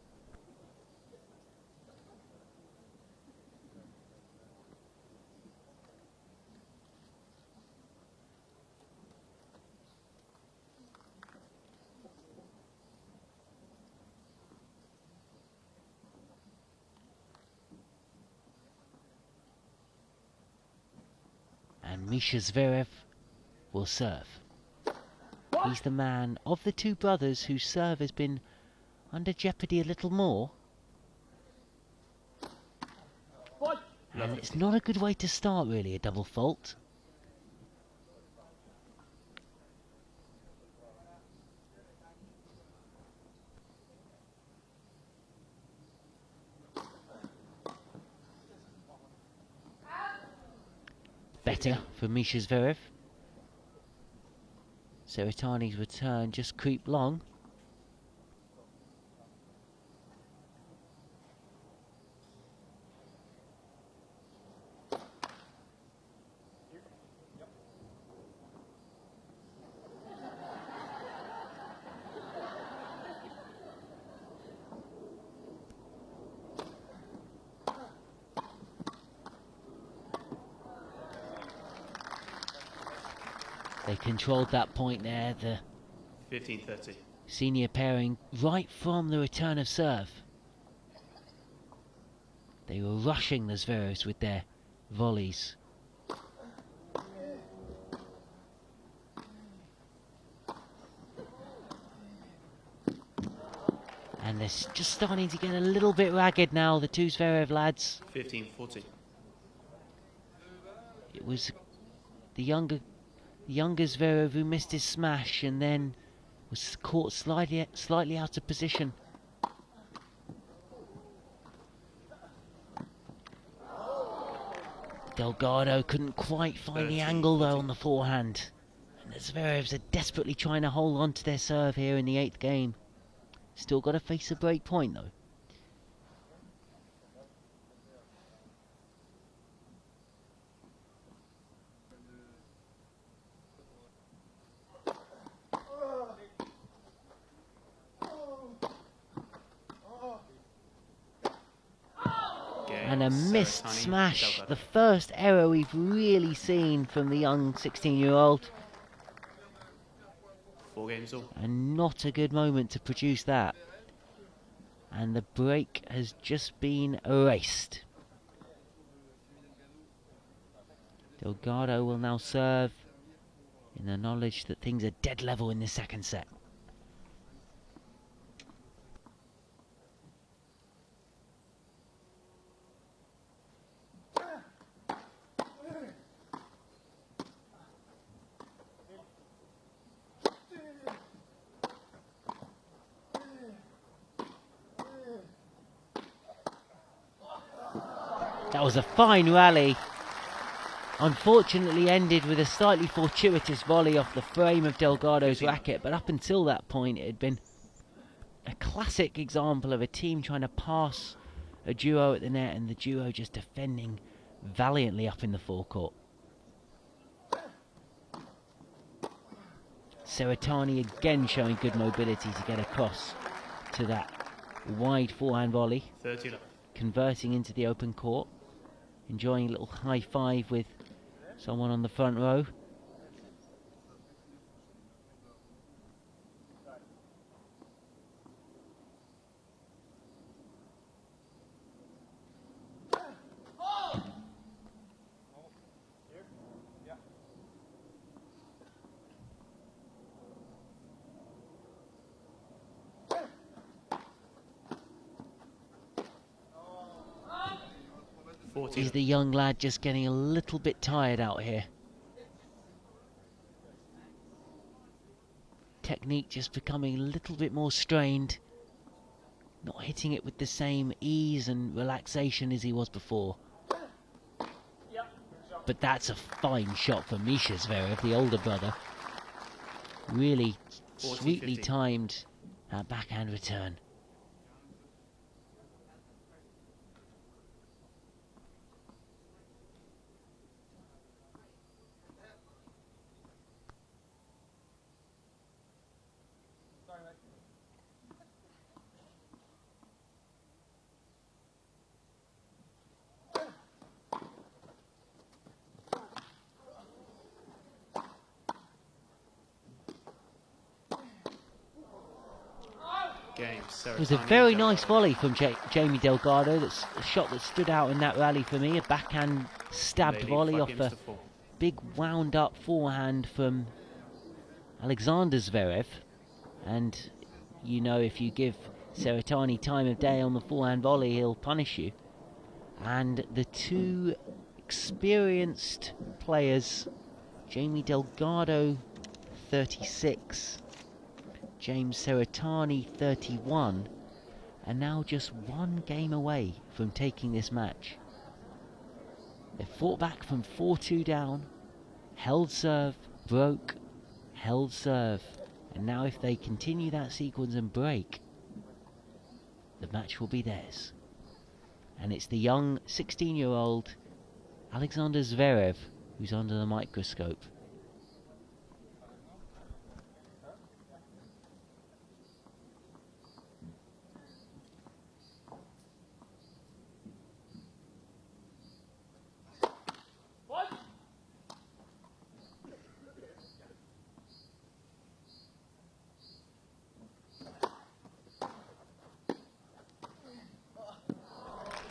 Misha Zverev will serve. He's the man of the two brothers whose serve has been under jeopardy a little more. And it's not a good way to start, really, a double fault. Better for Misha Zverev. Cerretani's return just creeped long. They controlled that point there, the 15-30. senior pairing, right from the return of serve. They were rushing the Zverevs with their volleys. And they're just starting to get a little bit ragged now, the two Zverev lads. 15-40. It was the younger Zverev who missed his smash and then was caught slightly out of position. Delgado couldn't quite find the angle though on the forehand. And the Zverevs are desperately trying to hold on to their serve here in the 8th game. Still got to face a break point though. And a missed Cerretani, smash, Delgado. the first error we've really seen from the young 16-year-old. 4 games all. And not a good moment to produce that. And the break has just been erased. Delgado will now serve in the knowledge that things are dead level in the second set. That was a fine rally. Unfortunately ended with a slightly fortuitous volley off the frame of Delgado's racket, but up until that point it had been a classic example of a team trying to pass a duo at the net and the duo just defending valiantly up in the forecourt. Cerretani again showing good mobility to get across to that wide forehand volley, 30 love. converting into the open court, enjoying a little high five with someone on the front row. Is the young lad just getting a little bit tired out here? Technique just becoming a little bit more strained. Not hitting it with the same ease and relaxation as he was before. But that's a fine shot for Misha Zverev, the older brother. Really sweetly timed that backhand return. It was a very nice volley from Jamie Delgado. That's a shot that stood out in that rally for me. A backhand stabbed volley off big wound up forehand from Alexander Zverev, and you know if you give Cerretani time of day on the forehand volley, he'll punish you. And the two experienced players, Jamie Delgado 36, James Cerretani 31, are now just one game away from taking this match. They fought back from 4-2 down, held serve, broke, held serve, and now if they continue that sequence and break, the match will be theirs. And it's the young 16-year-old Alexander Zverev who's under the microscope.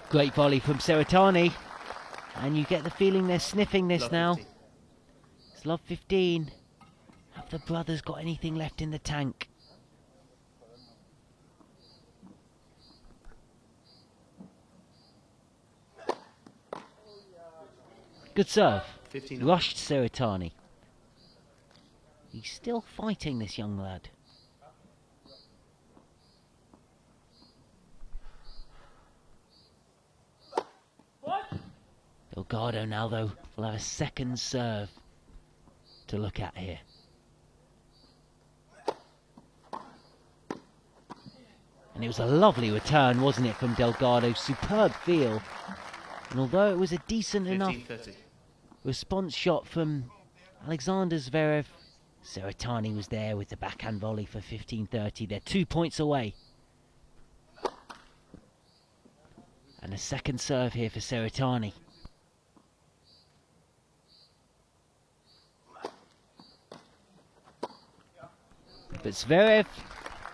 Great volley from Cerretani, and you get the feeling they're sniffing this now. 15. It's love 15. Have the brothers got anything left in the tank? Good serve. 15. Rushed Cerretani. He's still fighting, this young lad. Delgado now, though, will have a second serve to look at here. And it was a lovely return, wasn't it, from Delgado? Superb feel. And although it was a decent enough 15-30. response shot from Alexander Zverev, Cerretani was there with the backhand volley for 15-30. They're 2 points away. And a second serve here for Cerretani. But Zverev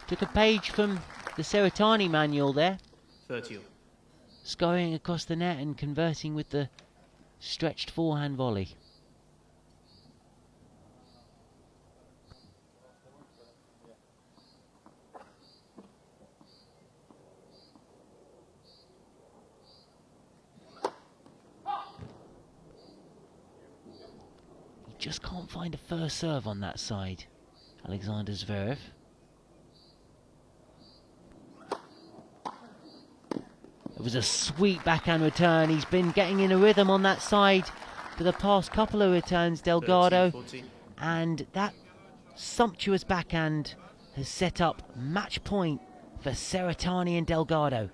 took a page from the Cerretani manual there, 30. scurrying across the net and conversing with the stretched forehand volley. He just can't find a first serve on that side, Alexander Zverev. It was a sweet backhand return. He's been getting in a rhythm on that side for the past couple of returns, Delgado. 13-14. And that sumptuous backhand has set up match point for Cerretani and Delgado.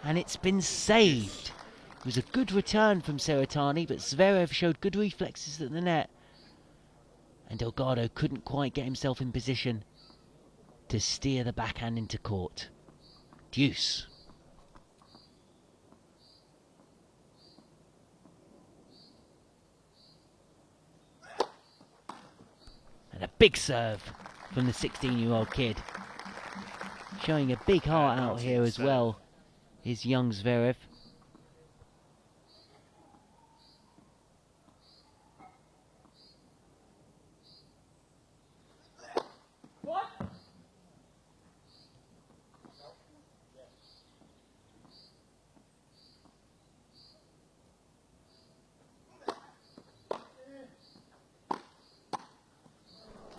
And it's been saved. It was a good return from Cerretani, but Zverev showed good reflexes at the net. And Delgado couldn't quite get himself in position to steer the backhand into court. Deuce. And a big serve from the 16-year-old kid. Showing a big heart out here as well, is young Zverev.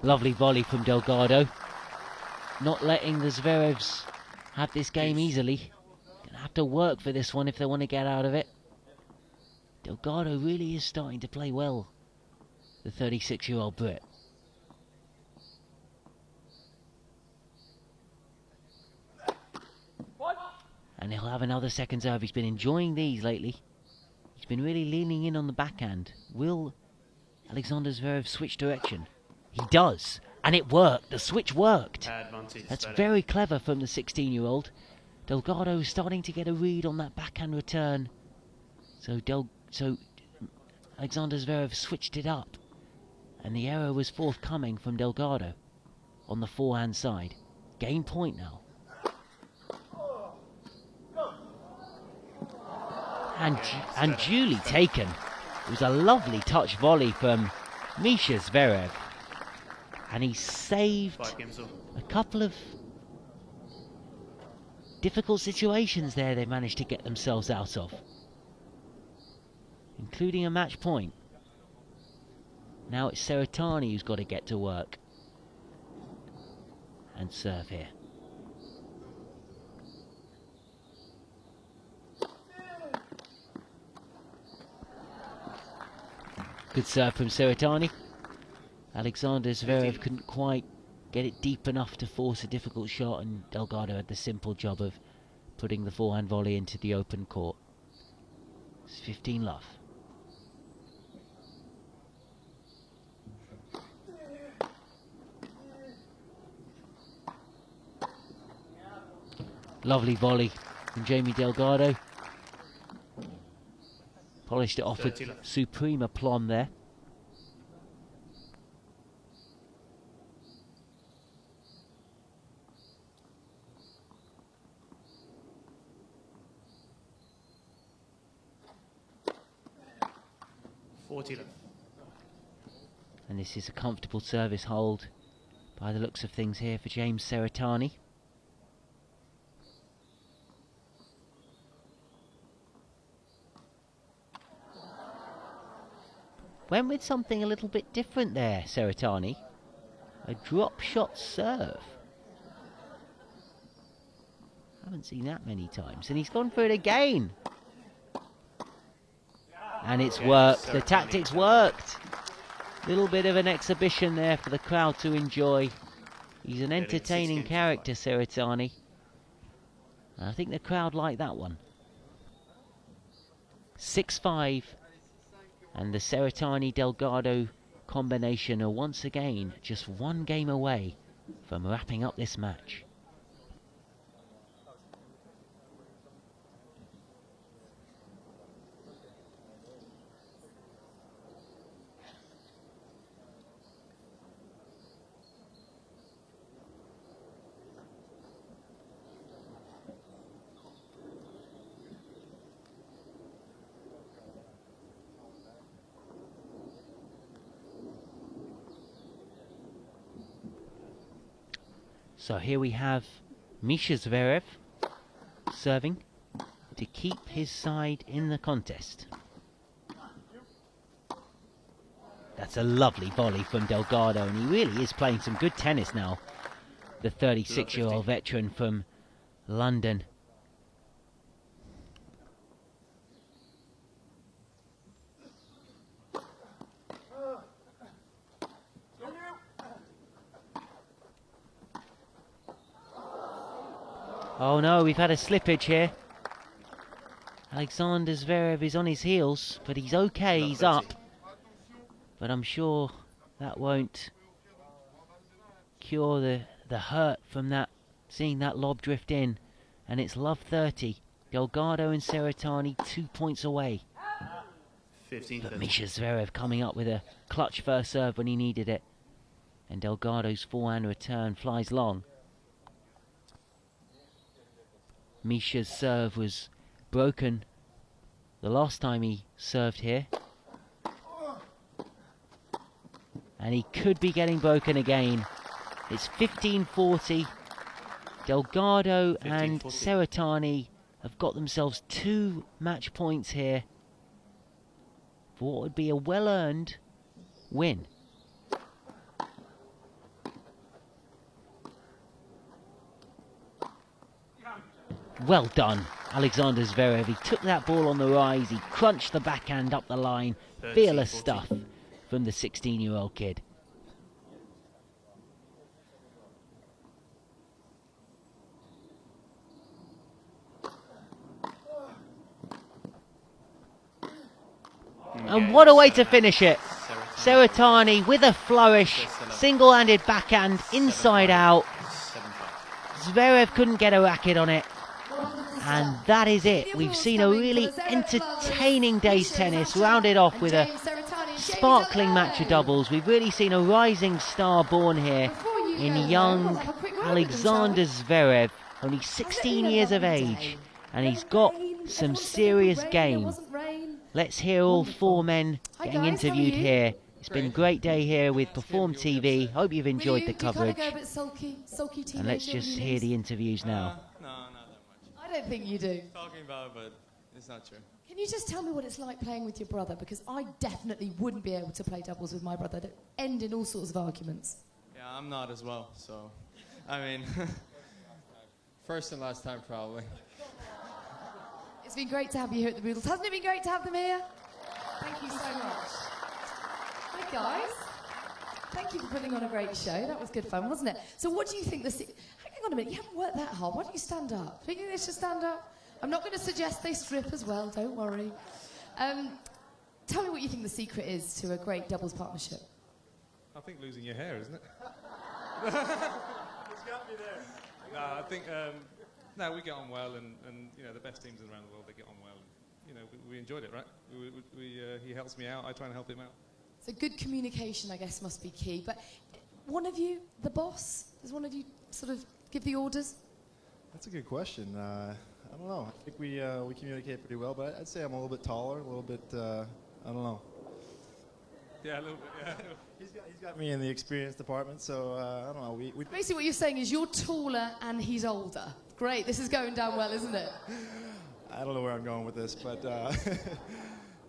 Lovely volley from Delgado. Not letting the Zverevs have this game easily. Gonna have to work for this one if they want to get out of it. Delgado really is starting to play well, the 36-year-old Brit. And he'll have another second serve. He's been enjoying these lately. He's been really leaning in on the backhand. Will Alexander Zverev switch direction? He does, and it worked. The switch worked. Advantage. That's very clever from the 16-year-old. Delgado is starting to get a read on that backhand return. So Alexander Zverev switched it up, and the error was forthcoming from Delgado on the forehand side. Game point now. And duly taken. It was a lovely touch volley from Mikhail Zverev. And he saved a couple of difficult situations there they managed to get themselves out of, including a match point. Now it's Cerretani who's got to get to work and serve here. Good serve from Cerretani. Alexander Zverev couldn't quite get it deep enough to force a difficult shot, and Delgado had the simple job of putting the forehand volley into the open court. It's 15-love. Lovely volley from Jamie Delgado. Polished it off with supreme aplomb there. And this is a comfortable service hold by the looks of things here for James Cerretani. Went with something a little bit different there, Cerretani. A drop shot serve. Haven't seen that many times. And he's gone for it again. And it's worked. The tactics worked. Little bit of an exhibition there for the crowd to enjoy. He's an entertaining character, Cerretani. I think the crowd liked that one. 6-5. And the Cerretani-Delgado combination are once again just one game away from wrapping up this match. So here we have Mikhail Zverev serving to keep his side in the contest. That's a lovely volley from Delgado, and he really is playing some good tennis now. The 36-year-old veteran from London. Oh no, we've had a slippage here. Alexander Zverev is on his heels, but he's okay, he's up. But I'm sure that won't cure the hurt from that, seeing that lob drift in. And it's love 30. Delgado and Cerretani 2 points away. But Mikhail Zverev coming up with a clutch first serve when he needed it. And Delgado's forehand return flies long. Misha's serve was broken the last time he served here. And he could be getting broken again. It's 15-40. Delgado and Cerretani have got themselves 2 match points here for what would be a well-earned win. Well done, Alexander Zverev. He took that ball on the rise, he crunched the backhand up the line. Fearless stuff from the 16-year-old kid. And what a way to finish it. Cerretani with a flourish, single-handed backhand, inside out. Zverev couldn't get a racket on it. And that is it. We've seen a really entertaining day's tennis, rounded off with a sparkling match of doubles. We've really seen a rising star born here in young Alexander Zverev, only 16 years of age. And he's got some Everyone said serious rain, game. There wasn't rain. Let's hear all Wonderful. four men Hi getting guys, how are interviewed you? here. It's been a great day here with Scared Perform me, you'll be TV. upset. Hope you've enjoyed the Do you coverage. kind of go a bit sulky teenager? And let's when just you hear lose? the interviews now. No, not that much. I don't think you do. Talking about it, but it's not true. Can you just tell me what it's like playing with your brother? Because I definitely wouldn't be able to play doubles with my brother. They'd end in all sorts of arguments. Yeah, I'm not as well, so, I mean, first and last time probably. It's been great to have you here at the Boodles. Hasn't it been great to have them here? Thank you so much. Hi, guys. Thank you for putting on a great show. That was good fun, wasn't it? So what do you think hang on a minute, you haven't worked that hard. Why don't you stand up? Do you think they should stand up? I'm not going to suggest they strip as well, don't worry. Tell me what you think the secret is to a great doubles partnership. I think losing your hair, isn't it? It's got me there. No, I think no, we get on well, and you know the best teams around the world, they get on well. You know, we enjoyed it, right? He helps me out, I try and help him out. So good communication, I guess, must be key. But one of you, the boss, does one of you sort of give the orders? That's a good question. I don't know. I think we communicate pretty well, but I'd say I'm a little bit taller, a little bit. I don't know. Yeah, a little bit. Yeah. He's got me in the experience department, so I don't know. We Basically, what you're saying is you're taller and he's older. Great, this is going down well, isn't it? I don't know where I'm going with this, but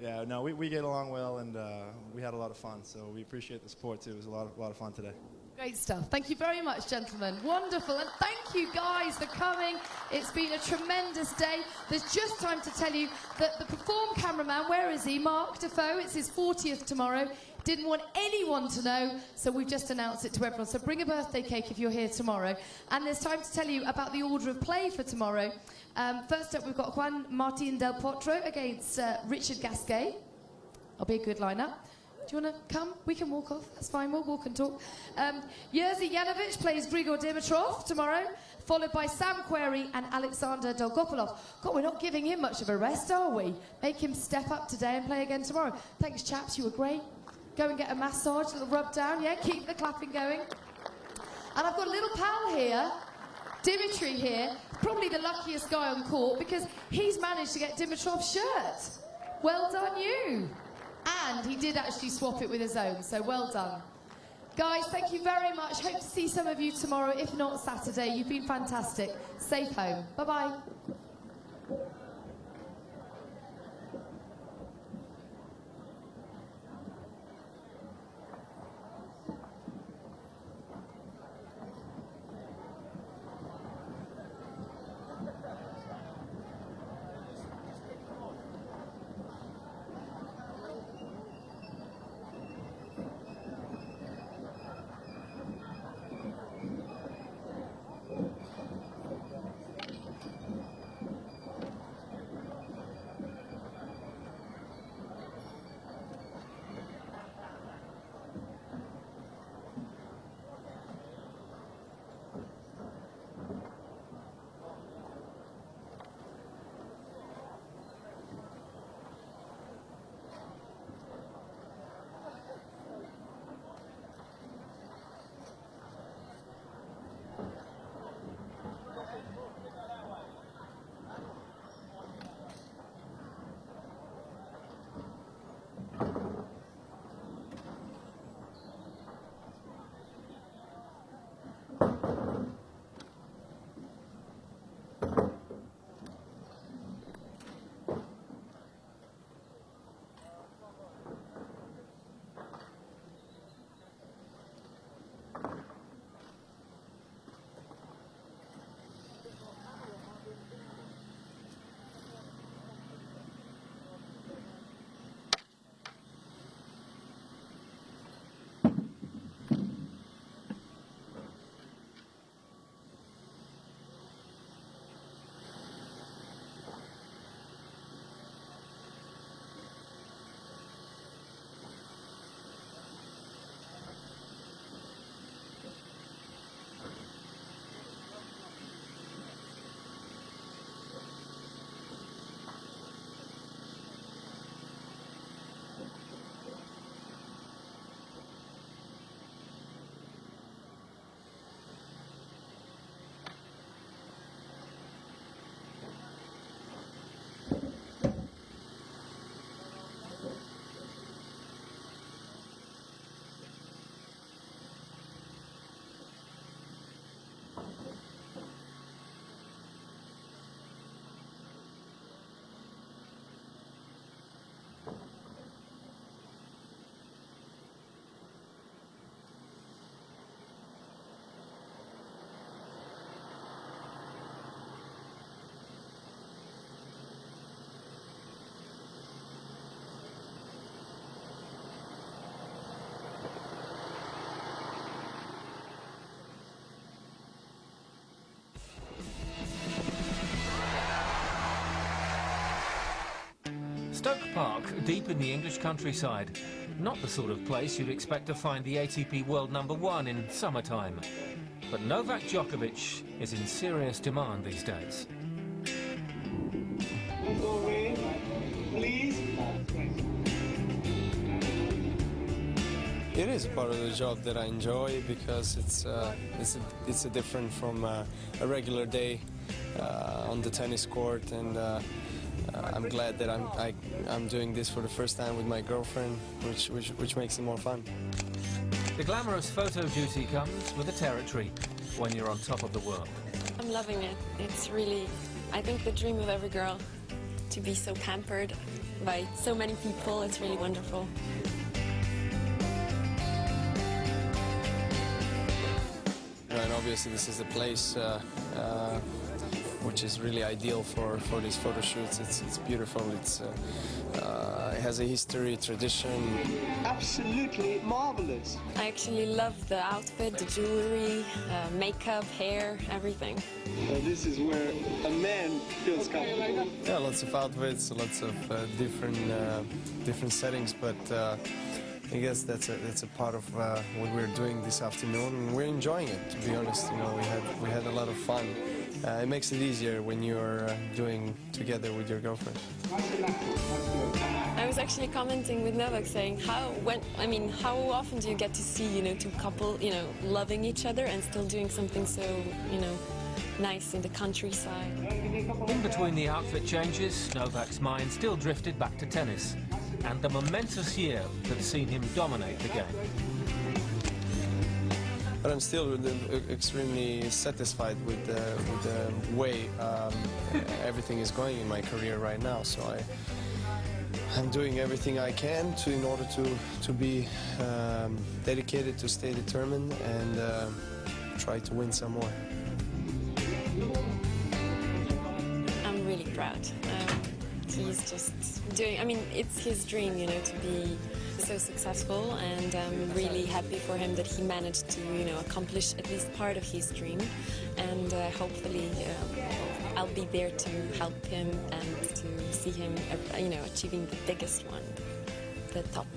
yeah, no, we get along well, and we had a lot of fun. So we appreciate the support too. It was a lot of fun today. Great stuff. Thank you very much, gentlemen. Wonderful. And thank you guys for coming. It's been a tremendous day. There's just time to tell you that the Perform cameraman, where is he? Mark Defoe. It's his 40th tomorrow. Didn't want anyone to know, so we've just announced it to everyone. So bring a birthday cake if you're here tomorrow. And there's time to tell you about the order of play for tomorrow. First up, we've got Juan Martín del Potro against Richard Gasquet. That'll be a good lineup. Do you want to come? We can walk off. That's fine. We'll walk and talk. Jerzy Janowicz plays Grigor Dimitrov tomorrow, followed by Sam Querrey and Alexander Dolgopolov. God, we're not giving him much of a rest, are we? Make him step up today and play again tomorrow. Thanks, chaps. You were great. Go and get a massage, a little rub down. Yeah, keep the clapping going. And I've got a little pal here, Dimitri here, probably the luckiest guy on court because he's managed to get Dimitrov's shirt. Well done, you. And he did actually swap it with his own, so well done. Guys, thank you very much. Hope to see some of you tomorrow, if not Saturday. You've been fantastic. Safe home. Bye-bye. Stoke Park, deep in the English countryside. Not the sort of place you'd expect to find the ATP world #1 in summertime. But Novak Djokovic is in serious demand these days. Go away, please. It is a part of the job that I enjoy because it's a different from a regular day on the tennis court, and I'm glad that I'm doing this for the first time with my girlfriend, which makes it more fun. The glamorous photo duty comes with the territory when you're on top of the world. I'm loving it. It's really, I think, the dream of every girl to be so pampered by so many people. It's really wonderful. And obviously this is a place which is really ideal for these photo shoots. It's beautiful. It has a history, tradition. Absolutely marvelous. I actually love the outfit, the jewelry, makeup, hair, everything. This is where a man feels comfortable. Yeah, lots of outfits, lots of different settings, but I guess that's a part of what we're doing this afternoon, and we're enjoying it. To be honest, you know, we had a lot of fun. It makes it easier when you're doing together with your girlfriend. I was actually commenting with Novak saying how often do you get to see, two couple, loving each other and still doing something so, nice in the countryside. In between the outfit changes, Novak's mind still drifted back to tennis and the momentous year that's seen him dominate the game. But I'm still extremely satisfied with the way everything is going in my career right now. So I'm doing everything I can in order to be dedicated, to stay determined, and try to win some more. I'm really proud. He's just doing, it's his dream, to be so successful, and I'm really happy for him that he managed to, accomplish at least part of his dream, and hopefully I'll be there to help him and to see him, achieving the biggest one, the top.